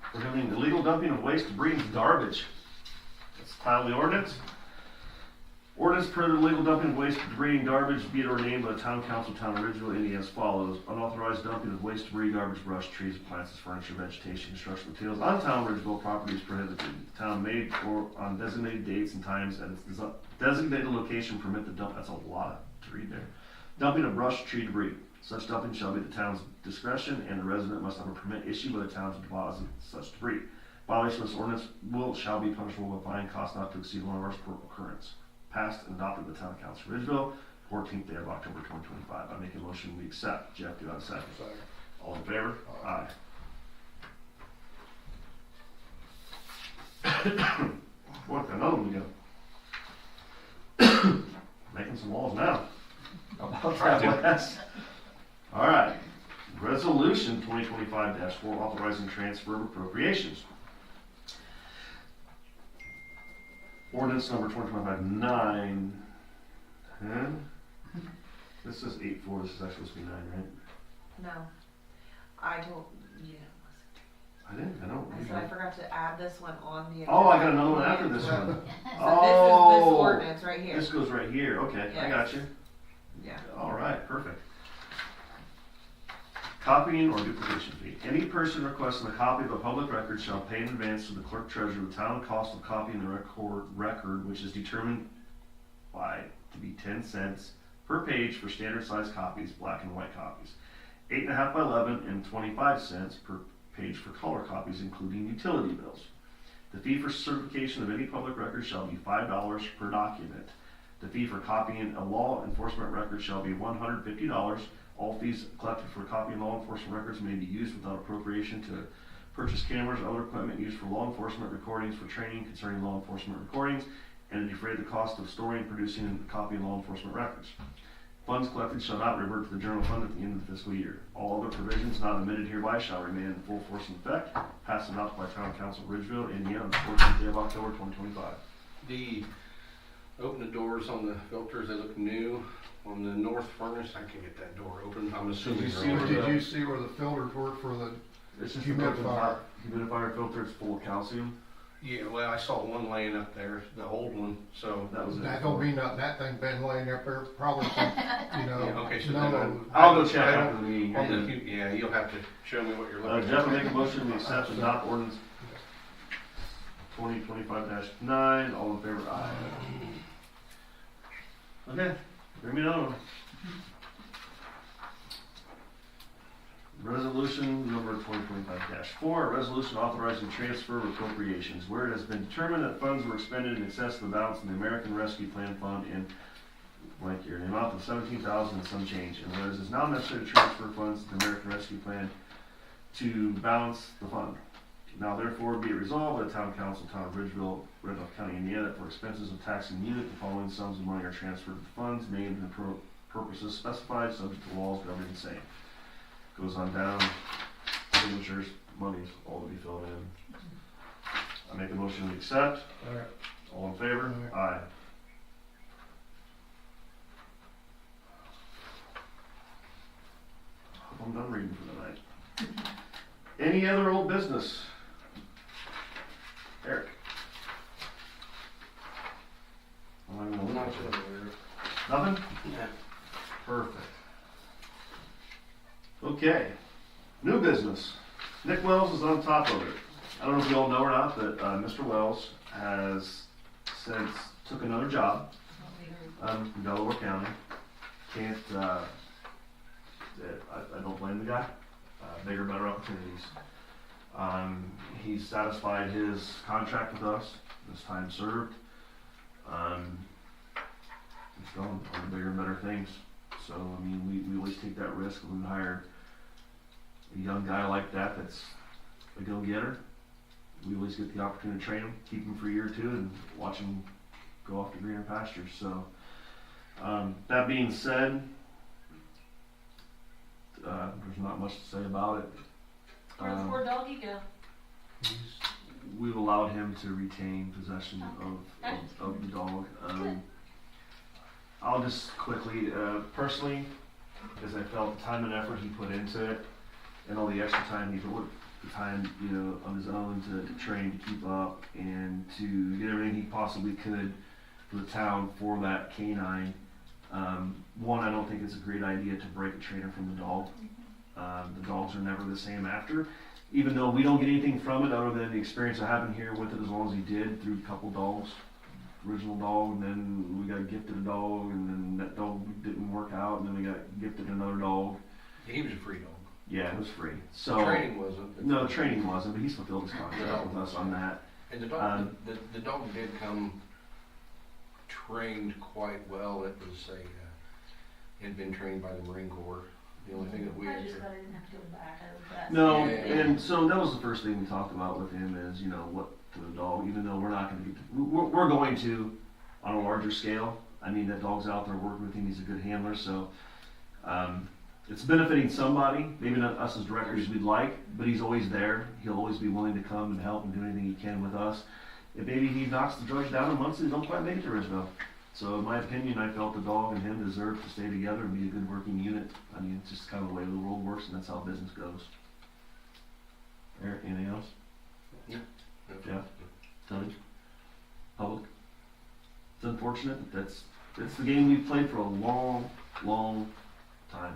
Prohibiting illegal dumping of waste, debris, and garbage. That's the title of the ordinance. Ordinance prohibiting illegal dumping of waste, debris, and garbage, be it ordained by the Town Council, Town of Ridgeville, Indiana, as follows. Unauthorized dumping of waste, debris, garbage, brush, trees, appliances, furniture, vegetation, construction materials on Town of Ridgeville property is prohibited. The town may, or on designated dates and times at its designated location, permit the dump. That's a lot to read there. Dumping of brush, tree debris. Such dumping shall be at the town's discretion, and the resident must have a permit issued by the town to deposit such debris. Violation of this ordinance shall be punishable with fine, cost not to exceed $1 per occurrence. Passed and adopted by the Town Council of Ridgeville, 14th day of October 2025. I make a motion we accept. Jeff, do I have a second? Second. All in favor? Aye. What, another one we go. Making some walls now. About that, Wes. All right. Resolution 2025-4 authorizing transfer of appropriations. Ordinance number 2025-9. 10. This is 8-4. This is actually supposed to be 9, right? No. I told, yeah. I didn't. I don't. I said I forgot to add this one on the. Oh, I got another one after this one. So this is Oh. this ordinance right here. This goes right here. Okay, I Yes. got you. Yeah. All right, perfect. Copying or duplication fee. Any person requesting a copy of a public record shall pay in advance to the clerk treasurer the town cost of copying the record, which is determined by to be 10 cents per page for standard size copies, black and white copies, 8.5 by 11, and 25 cents per page for color copies, including utility bills. The fee for certification of any public record shall be $5 per document. The fee for copying a law enforcement record shall be $150. All fees collected for copying law enforcement records may be used without appropriation to purchase cameras or other equipment used for law enforcement recordings, for training concerning law enforcement recordings, and to defray the cost of storing, producing, and copying law enforcement records. Funds collected shall not revert to the general fund at the end of the fiscal year. All other provisions not omitted hereby shall remain in full force and effect. Passed and adopted by Town Council of Ridgeville, Indiana, on the 14th day of October 2025. The Open the doors on the filters, they look new. On the north furnace, I can get that door open, I'm assuming. Did you see where the filters were for the, It's just Humidifier. Humidifier filter, it's full of calcium. Yeah, well, I saw one laying up there, the old one, so. That was it. that don't mean nothing, that thing been laying up there probably since, you know. Yeah, okay, so no, then I'll go check after the meeting. On the, yeah, you'll have to show me what you're looking at. Jeff will make a motion to accept and adopt ordinance 2025-9, all in favor, aye. Okay, bring me another one. Resolution number 2025-4, a resolution authorizing transfer of appropriations, where it has been determined that funds were expended in excess of the balance in the American Rescue Plan Fund in blank year, in the amount of $17,000 and some change, and whereas it is now necessary to transfer funds to the American Rescue Plan to balance the fund. Now therefore be it resolved by the Town Council, Town of Ridgeville, Randolph County, Indiana, that for expenses of taxing unit, the following sums of money are transferred to funds named and purposes specified, subject to laws governing the same. Goes on down, signatures, monies, all to be filled in. I make a motion to accept. Alright. All in favor? Aye. Hope I'm done reading for the night. Any other old business? Eric? I'm not gonna Not look at sure. it. Nothing? Yeah. Perfect. Okay, new business. Nick Wells is on top of it. I don't know if you all know or not, but Mr. Wells has since took another job in Delaware County. Can't, I don't blame the guy. Bigger, better opportunities. He's satisfied his contract with us, his time served. He's going on bigger and better things. So, I mean, we always take that risk when we hire a young guy like that that's a go-getter. We always get the opportunity to train him, keep him for a year or two, and watch him go off to greener pastures. So, that being said, there's not much to say about it. Where'd the poor doggy go? We've allowed him to retain possession of the dog. I'll just quickly, personally, as I felt the time and effort he put into it, and all the extra time he put, the time, on his own to train, to keep up, and to get everything he possibly could for the town for that canine. One, I don't think it's a great idea to break a trainer from the dog. The dogs are never the same after. Even though we don't get anything from it other than the experience of having here with it as long as he did through a couple dogs. Original dog, and then we got gifted a dog, and then that dog didn't work out, and then we got gifted another dog. He was a free dog. Yeah, it was free. So Training wasn't. No, training wasn't, but he's fulfilled his contract with us on that. And the dog, the dog did come trained quite well. It was had been trained by the Marine Corps. The only thing that we I had just to, thought I didn't have to go back. I was that. No, Yeah. and so that was the first thing we talked about with him is, what to the dog, even though we're not going to get, we're going to on a larger scale. I mean, that dog's out there working with him, he's a good handler, so it's benefiting somebody, maybe not us as directors we'd like, but he's always there. He'll always be willing to come and help and do anything he can with us. If maybe he knocks the drugs down in months and don't quite make it to Ridgeville. So in my opinion, I felt the dog and him deserve to stay together and be a good working unit. I mean, it's just kind of the way the world works, and that's how business goes. Eric, anything else? Jeff? Tony? Public? It's unfortunate. It's the game we've played for a long, long time.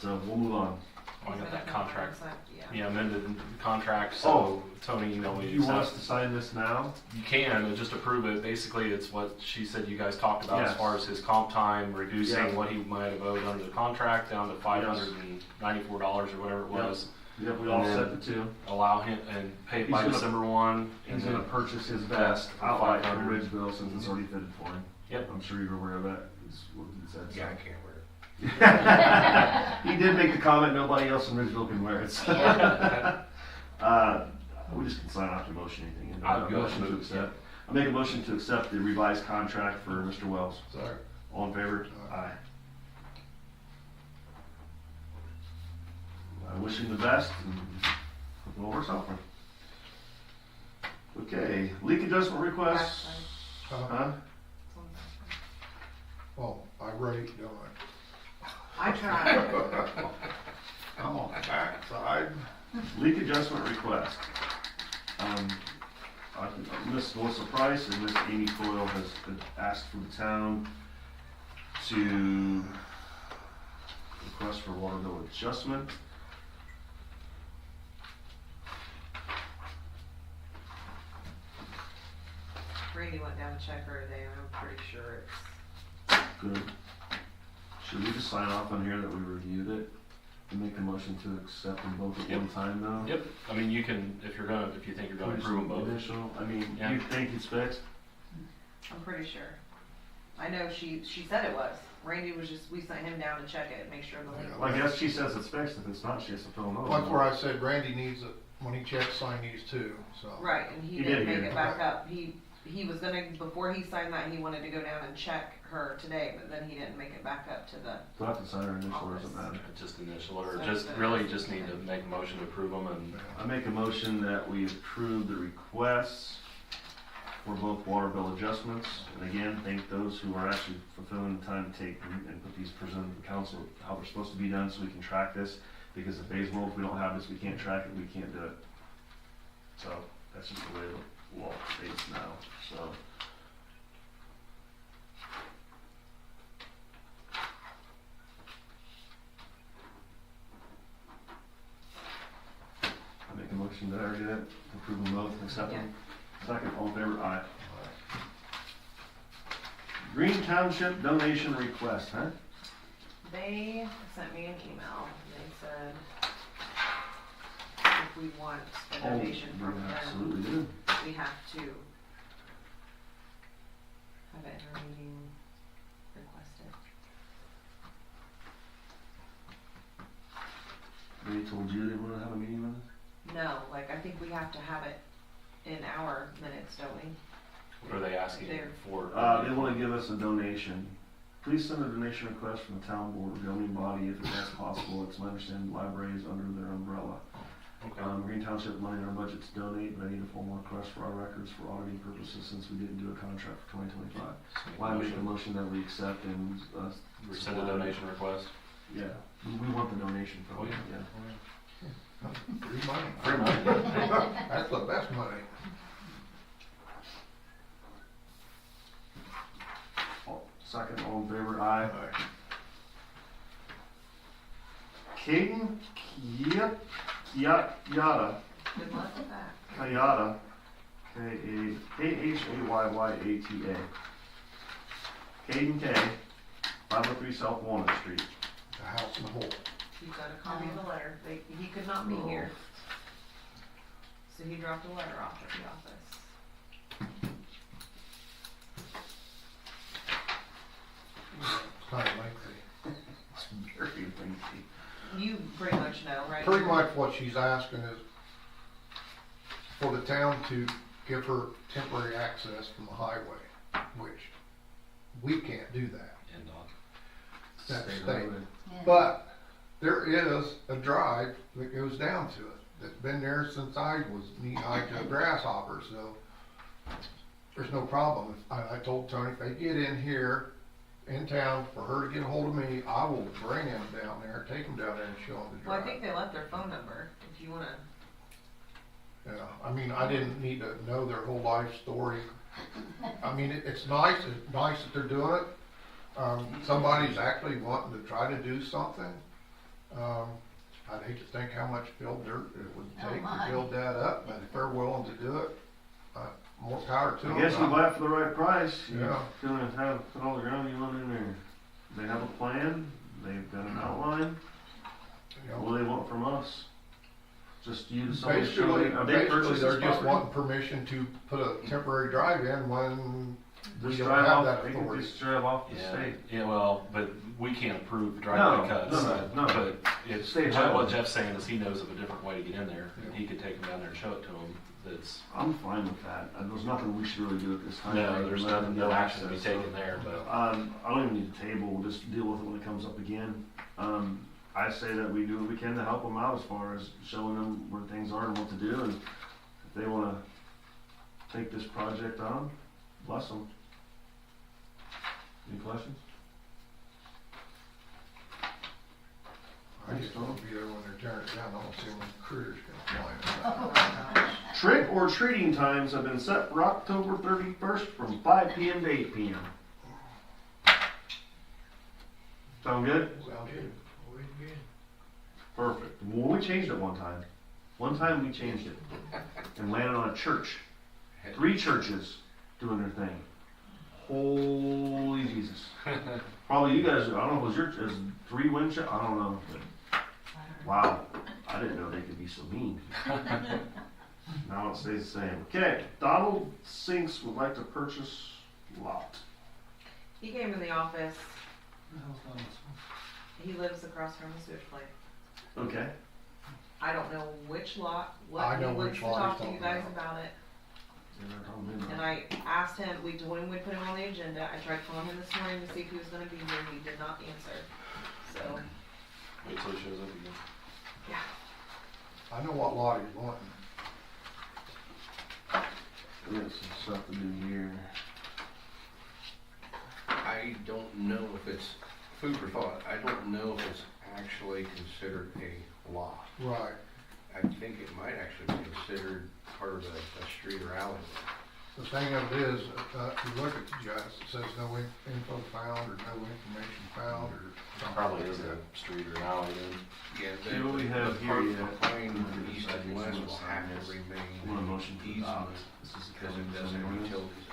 So we'll move on. I got that contract. Yeah. Yeah, amended contract, so Tony emailed me. Do you want us to sign this now? You can, and just approve it. Basically, it's what she said you guys talked about Yes. as far as his comp time, reducing Yeah. what he might have owed under the contract down to $594 or whatever it was. Yep, we all And set then the two. Allow him, and pay it He's by gonna- December 1. He's and gonna then- purchase his vest outright from 500. Ridgeville since it's already fitted for him. Yep. I'm sure you're aware of that. Is what he said. yeah, I can't wear it. He did make the comment, nobody else in Ridgeville can wear it. So. We just can sign off your motion, anything. I'll go Motion to move, accept. I make a motion to accept the revised contract for Mr. Wells. Sorry. All in favor? Aye. I wish him the best and hope it all works out for him. Okay, leak adjustment request. Huh? Well, I rate, don't I tried. I? I'm on the back side. Leak adjustment request. Miss Melissa Price and Miss Amy Coyle has asked for the town to request for water bill adjustment. Randy went down to check her today, and I'm pretty sure it's, Good. Should we just sign off on here that we reviewed it and make a motion to accept them both at Yep. one time though? Yep, I mean, you can, if you think you're gonna approve them both. Initial, I mean, Yeah. you think it's fixed? I'm pretty sure. I know she said it was. Randy was just, we sent him down to check it, make sure the leak. Well, I guess she says it's fixed. If it's not, she has to fill another That's one. where I said Randy needs it, when he checks, sign these too, so. Right, and he He didn't did make hear. it back up. He was gonna, before he signed that, he wanted to go down and check her today, but then he didn't make it back up to the, We'll have to sign her initial, or doesn't matter. Just initial, or So just, it's, really just need to make a motion to approve them and, I make a motion that we approve the requests for both water bill adjustments. And again, thank those who are actually fulfilling the time to take and put these present to the council, how they're supposed to be done so we can track this. Because if Baysville, if we don't have this, we can't track it, we can't do it. So that's just the way the law states now, so. I make a motion that I already did it, approve them both, accept them. Second, all in favor, aye. Green Township donation request, huh? they sent me an email. They said if we want a donation Oh, from you them, absolutely do. we have to have it in our meeting requested. They told you they wanna have a meeting with us? No, like, I think we have to have it in our minutes, don't we? what are they asking They're- for? They wanna give us a donation. Please send a donation request from the town board or governing body if that's possible. It's my understanding the library is under their umbrella. Okay, Green Township money in our budget to donate, but I need a formal request for our records for auditing purposes since we didn't do a contract for 2025. Why make a motion that we accept and, Rescind the donation request? Yeah, we want the donation Oh, from you, yeah. yeah. Free money. Free money. That's the best money. Second, all in favor, aye. Aye. Caden Kayada, Good luck with that. Kayada, K-A-H-A-Y-Y-A-T-A. Caden K, 503 South Walnut Street. The house in the hole. You got a copy of the letter. He could not be here. So he dropped a letter off at the office. It's kind of lengthy. It's very lengthy. You pretty much know, right? Pretty much what she's asking is for the town to give her temporary access from the highway, which we can't do that. And That's State state. highway. Yeah. But there is a drive that goes down to it, that's been there since I was knee-high to a grasshopper, so there's no problem. I told Tony, if they get in here, in town, for her to get a hold of me, I will bring him down there, take him down there and show him the Well, I drive. think they left their phone number, if you wanna. Yeah, I mean, I didn't need to know their whole life story. I mean, it's nice that they're doing it. Somebody's actually wanting to try to do something. I'd hate to think how much filled dirt it would Oh, take my. to build that up, but if they're willing to do it, more power to them. I guess you buy it for the right price. You're Yeah. gonna have, put all the ground you want in there. They have a plan, they've got an outline. You know, What do they want from us? Just you to somebody show Basically, them, they basically, purchased they're this just property. wanting permission to put a temporary drive in when we Just don't drive have off, that they can authority. just drive off the Yeah, state. yeah, well, but we can't approve driveway No, cuts. no, But it's, State what highway. Jeff's saying is he knows of a different way to get in there, and Yeah. he could take them down there and show it to them, that's, I'm fine with that. There's nothing we should really do at this time. no, there's Let them no get action to be access. taken there, but. I don't even need a table, we'll just deal with it when it comes up again. I say that we do what we can to help them out as far as showing them where things are and what to do, and if they wanna take this project on, bless them. Any questions? I just want to be there when they're tearing it down, I don't see when critters can fly in. Oh my gosh. Trick or treating times have been set for October 31st from 5 p.m. to 8 p.m. Sound good? Sounds good. Always good. Perfect. Well, we changed it one time. One time we changed it and landed on a church. 3 churches doing their thing. Holy Jesus. Probably you guys, I don't know, was your, is 3 wind chill? I don't know. But wow. I didn't know they could be so mean. Now it stays the same. Okay. Donald Sinks would like to purchase lot. He came in the office. He lives across from the sewage plant. Okay. I don't know which lot, I what he know wants which to lot talk he's to you talking guys about. about it. And I asked him, we told him we'd put him on the agenda. I tried calling him this morning to see if he was gonna be here. He did not answer. So, Wait till he shows up again. I know what lot he's wanting. We got some stuff to do here. I don't know if it's food for thought. I don't know if it's actually considered a lot. Right. I think it might actually be considered part of a street or alley. The thing of it is, if you look at the Jess, it says no info found or no information found or something. Probably like is that. a street or an alley then. Yeah, See what we have the here part yet. between east and west will have Yes. to remain Want a motion to adopt? easement This is the because county it does zoning have ordinance. utilities.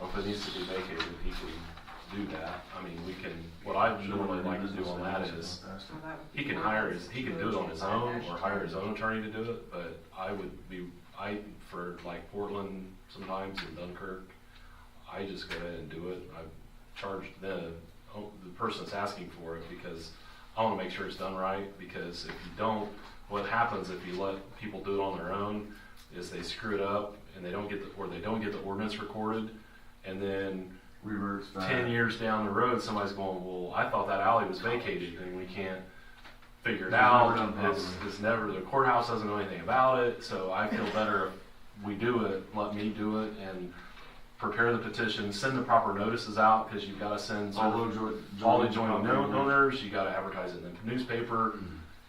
Well, if it needs to be vacated, he can do that. I mean, we can, what I normally like to do on that is, well, that would he be can one hire of his, those he can do it on his own, or 225-10. hire his own attorney to do it, but I would be, for like Portland sometimes and Dunkirk, I just go ahead and do it. I charge the person that's asking for it, because I wanna make sure it's done right, because if you don't, what happens if you let people do it on their own, is they screw it up, and they don't get the ordinance recorded, and then Reverts back. 10 years down the road, somebody's going, well, I thought that alley was vacated, and we can't figure it It's never out. done properly. It's never, the courthouse doesn't know anything about it, so I feel better if we do it, let me do it, and prepare the petition, send the proper notices out, because you've got to send All all the joint owners, you got to advertise it in the newspaper,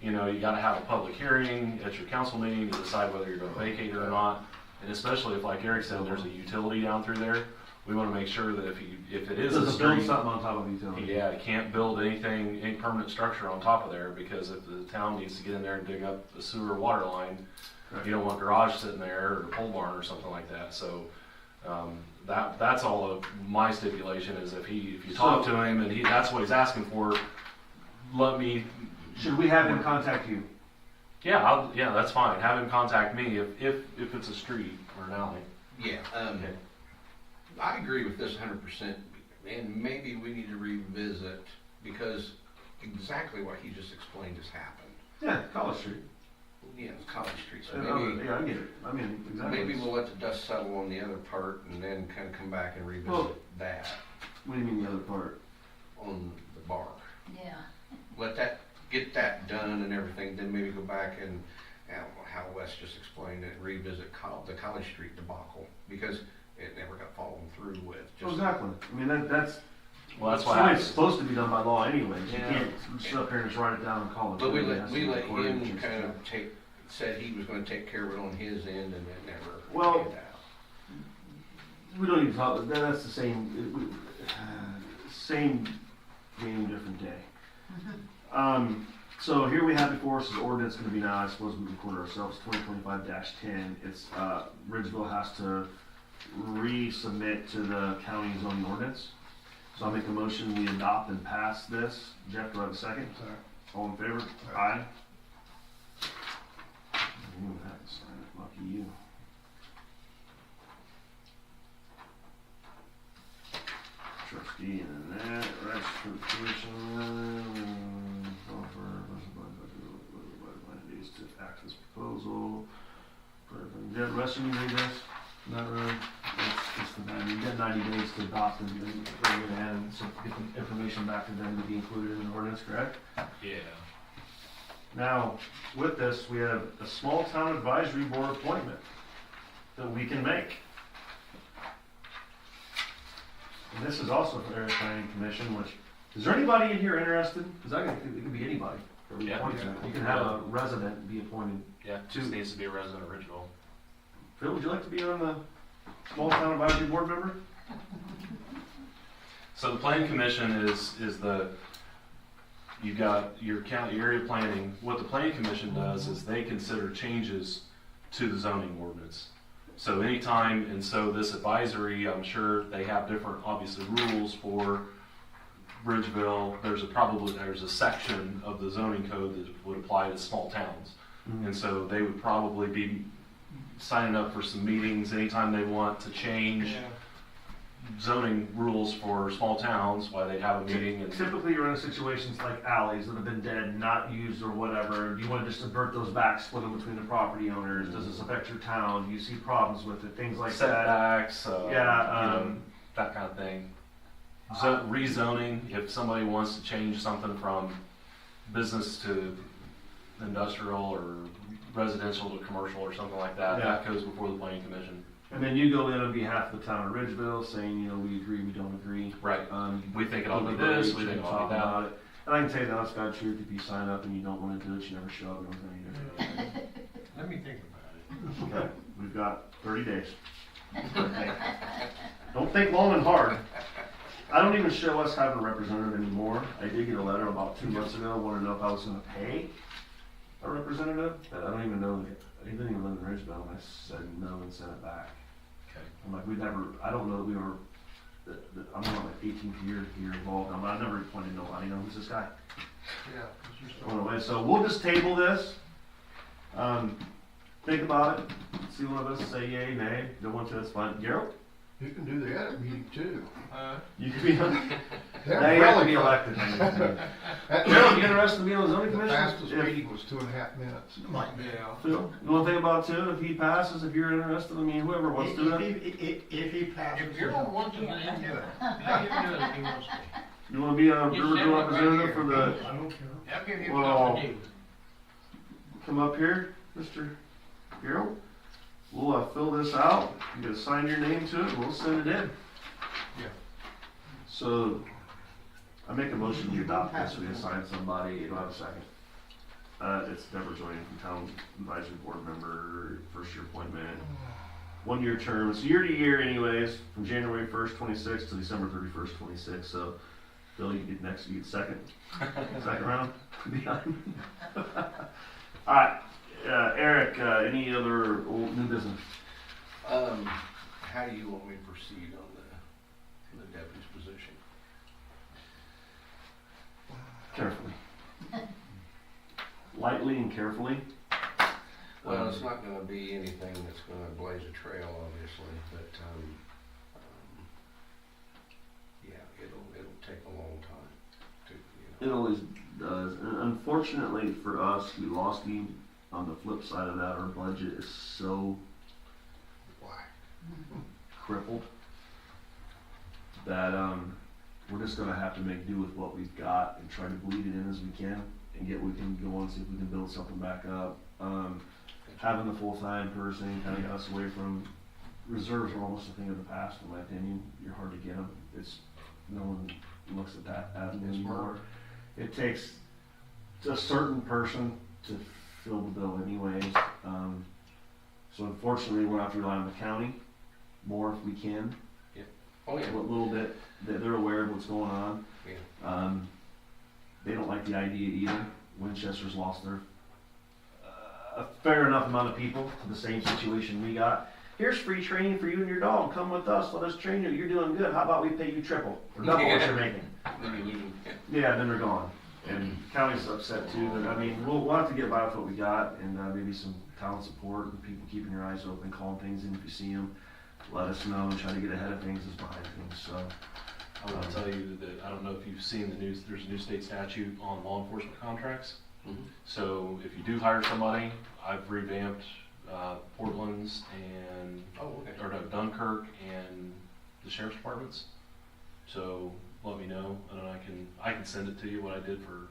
you know, you got to have a public hearing at your council meeting to decide whether you're going to vacate it or not, and especially if, like Eric said, there's a utility down through there, we want to make sure that if it is a Does it build street, something on top of the utility? yeah, you can't build anything, any permanent structure on top of there, because if the town needs to get in there and dig up a sewer water line, you don't want a garage sitting there, or a pole barn or something like that, so, that's all of my stipulation, is if you talk to him and that's what he's asking for, let me, Should we have him contact you? yeah, that's fine, have him contact me if it's a street or an alley. Yeah, Okay. I agree with this 100%, and maybe we need to revisit, because exactly what he just explained has happened. Yeah, College Street. Yeah, it's College Street, so Yeah, yeah, I get it. I mean, exactly. maybe we'll let the dust settle on the other part and then kind of come back and revisit Well- that What do you mean the other part? on the bar. Yeah. Let that, get that done and everything, then maybe go back and, how Wes just explained it, revisit the College Street debacle, because it never got followed through with. Oh, exactly. I mean, that's Well, that's what something happens. that's supposed to be done by law anyways. You Yeah. can't sit up here and just write it down and call it. But we It let has to be recorded him and kind stuff. of said he was gonna take care of it on his end, and it never Well- panned out. We don't even talk. That's the same. Same game, different day. So here we have before us is ordinance going to be now. I suppose we record ourselves 2025-10. It's Ridgeville has to resubmit to the county zoning ordinance. So I'll make a motion we adopt and pass this. Jeff, do I have a second? All in favor? Aye. You have to sign it. Lucky you. Trustee and that, ratification, offer, days to act this proposal. Yeah, Russ, you read this? Not really. It's the 90, you got 90 days to adopt and then bring it in, so get the information back to them to be included in the ordinance, correct? Yeah. Now, with this, we have a small town advisory board appointment that we can make. And this is also for the Area Planning Commission, which, is there anybody in here interested? Because it could be anybody. that we Yeah. appoint to. You can have a resident be appointed. Yeah, just needs to be a resident of Ridgeville. Phil, would you like to be on the small town advisory board member? So the planning commission is the, you've got your county area planning. What the planning commission does is they consider changes to the zoning ordinance. So anytime, and so this advisory, I'm sure they have different, obviously, rules for Ridgeville. There's a section of the zoning code that would apply to small towns. And so they would probably be signing up for some meetings anytime they want to change zoning rules for small towns, why they have a meeting. And Typically, you're in situations like alleys that have been dead, not used or whatever. Do you want to just divert those back, split them between the property owners? Does this affect your town? Do you see problems with it? Things like that. setbacks, Yeah, that kind of thing. So rezoning, if somebody wants to change something from business to industrial or residential to commercial or something like that, that goes before the planning commission. And then you go in on behalf of the town of Ridgeville saying, we agree, we don't agree. Right. We think it ought to be this, we think it ought to be that. about it. And I can tell you that's God's truth. If you sign up and you don't want to do it, you never show up. You don't do anything. Let me think about it. Okay, we've got 30 days. Don't think long and hard. I don't even show us having a representative anymore. I did get a letter about 2 months ago, wanted to know if I was going to pay a representative. But I don't even know, I didn't even live in Ridgeville, and I said no and sent it back. Okay. I'm like, I don't know that we were, I'm on my 18th year here involved. I never appointed nobody. Who's this guy? Yeah, 'cause you still- Going away. So we'll just table this. Think about it. See one of us say yay, nay. Don't want to, that's fine. Gerald? You can do the edit meeting too. You can be on. They're Now you have to really be fun. elected. That- Gerald, you interested in being on the zoning The commission? fastest If- meeting was 2.5 minutes. Yeah. Phil, you want to think about it too? If he passes, if you're interested, whoever wants to do it. If he passes. If you're on one, then you can do it. Yeah, you can do it if he wants to. You want to be a Just Riverville send it right representative here. for the, I don't care. I'll give you Well, something to do. come up here, Mr. Gerald. We'll fill this out. You can sign your name to it. We'll send it in. Yeah. So, I make a motion to adopt this. We assign somebody. You don't have a second. It's Deborah joining from town advisory board member, first year appointment, 1 year term. It's year to year anyways, from January 1st, 26 to December 31st, 26. So, Bill, you get next, you get second round. All right, Eric, any other old new business? How do you want me to proceed on the deputy's position? Carefully. Lightly and carefully. Well, it's not gonna be anything that's gonna blaze a trail, obviously, but, yeah, it'll take a long time to, It always does. And unfortunately for us, we lost him. On the flip side of that, our budget is so crippled that we're just gonna have to make do with what we've got and try to bleed it in as we can and get we can go on see if we can build something back up. Having the full-time person kind of got us away from reserves were almost a thing of the past in my opinion. You're hard to get them. No one looks at that avenue anymore. It takes a certain person to fill the bill anyways. So unfortunately, we're gonna have to rely on the county more if we can. Oh, yeah. A little bit, they're aware of what's going on. Yeah. They don't like the idea either. Winchester's lost their a fair enough amount of people to the same situation we got. Here's free training for you and your dog. Come with us. Let us train you. You're doing good. How about we pay you triple or double what you're making? Then you lose them. Yeah, then they're gone. And county's upset too. But we'll have to get by with what we got and maybe some town support and people keeping your eyes open, calling things in if you see them. Let us know and try to get ahead of things as behind things. So. I want to tell you that, I don't know if you've seen the news, there's a new state statute on law enforcement contracts. Mhm. So if you do hire somebody, I've revamped Portland's and, Oh, okay. or no, Dunkirk and the sheriff's departments. So let me know, and then I can send it to you what I did for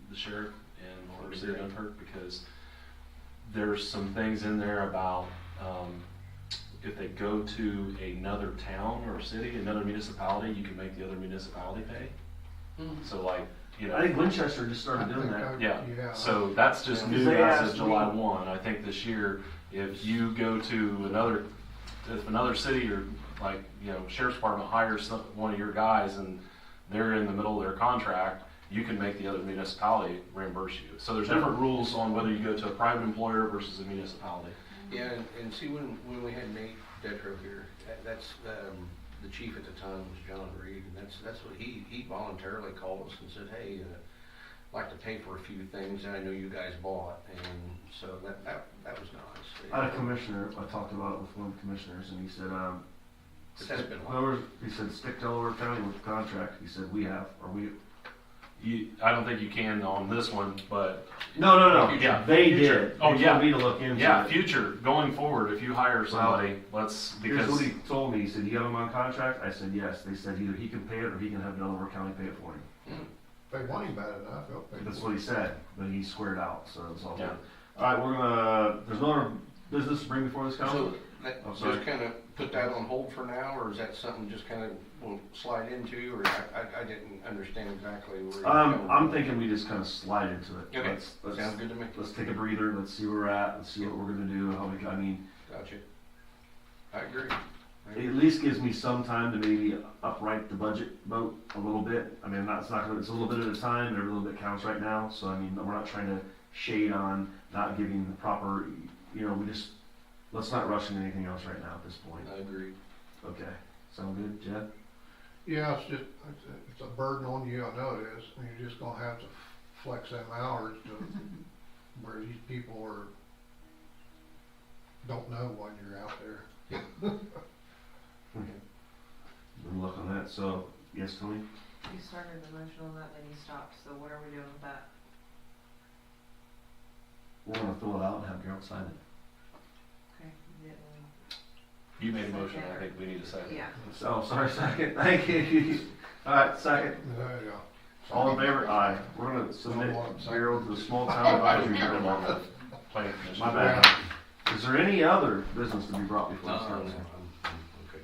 the sheriff and or city of Dunkirk, because there's some things in there about if they go to another town or city, another municipality, you can make the other municipality pay. So like, you know. I think Winchester just started I doing think that. Yeah, so that's just Because new they as asked of July me- 1. I think this year, if you go to if another city or like, you know, sheriff's department hires one of your guys and they're in the middle of their contract, you can make the other municipality reimburse you. So there's different rules on whether you go to a private employer versus a municipality. Yeah, and see, when we had Nate Detro here, that's, the chief at the time was John Reed, and that's what he voluntarily called us and said, hey, I'd like to pay for a few things that I know you guys bought, and so that was nice. I had a commissioner, I talked about it with one of the commissioners, and he said, But that's been a while. he said, stick Delaware County with the contract. He said, I don't think you can on this one, but No, Yeah, they future. did. Oh, They yeah. told me to look into yeah, it. future, going forward, if you hire somebody, Here's what because, he told me. He said, "You have him on contract?" I said, "Yes." They said either he can pay it or he can have Delaware County pay it for him. If they want him bad enough, they'll pay. That's what he said, but he squared out, so it's all Yeah. good. All right, there's no other business to bring before this council. So that Oh, sorry. just kind of put that on hold for now, or is that something just kind of will slide into, or I didn't understand exactly where you're coming I'm from. thinking we just kind of slide into it. Okay, Let's sounds good to me. let's take a breather. Let's see where we're at. Let's see what we're gonna do. I mean, Gotcha. I agree. it at least gives me some time to maybe upright the budget vote a little bit. I mean, it's not gonna, it's a little bit at a time, every little bit counts right now, so I mean, we're not trying to shade on not giving the proper, let's not rush into anything else right now at this point. I agree. Okay, sound good, Jed? Yeah, it's a burden on you, I know it is, and you're just gonna have to flex them hours to, where these people don't know when you're out there. Good luck on that, so, yes, Tony? You started the motion on that, then you stopped, so what are we doing with that? We're gonna fill it out and have Gerald sign it. Okay, didn't you made a motion, I think we need a second. yeah. Oh, sorry, second, thank you. All right, second. There you go. All in favor? Aye. We're gonna submit Gerald to the Small Town Advisory You're Board. on the planning commission. My bad. Is there any other business to be brought before No, this no, council? I'm okay.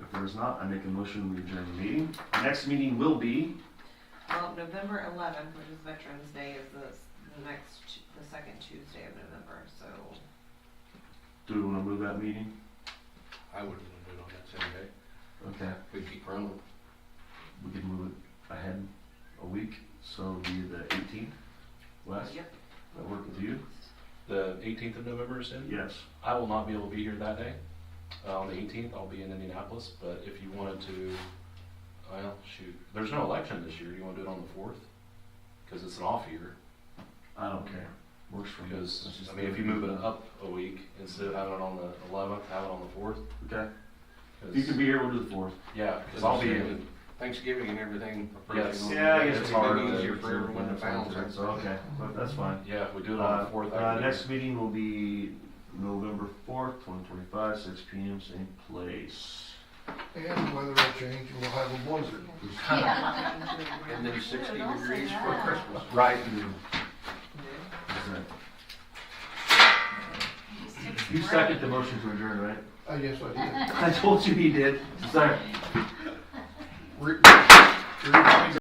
If there is not, I make a motion, we adjourn the meeting. Next meeting will be, Well, November 11th, which is Veterans Day, is the second Tuesday of November, so. do we wanna move that meeting? I wouldn't want to do it on that same day. Okay, We keep running. we can move it ahead a week, so it'll be the 18th. Wes, Yep. that work with you? The 18th of November is in? Yes. I will not be able to be here that day. On the 18th, I'll be in Indianapolis, but if you wanted to, well, shoot, there's no election this year. Do you want to do it on the 4th? Because it's an off year. I don't care. Works for me. Because, Let's just I mean, if you move it up a week, instead of having it on the 11th, have it on the 4th. Okay. If you can be here, we'll do the 4th. Yeah, because I'll be in. Thanking and everything. Yes. approaching on Yeah, I the- guess it's it's hard. maybe easier for everyone to balance it. So, okay, but that's fine. Yeah, if we do it on the 4th, I can do it. Next meeting will be November 4th, 2025, 6 p.m., same place. And the weather will change and we'll have a blizzard. And then 60 degrees for Christmas. Right. You second the motion to adjourn, right? Yes, I did. I told you he did. Sorry. Re-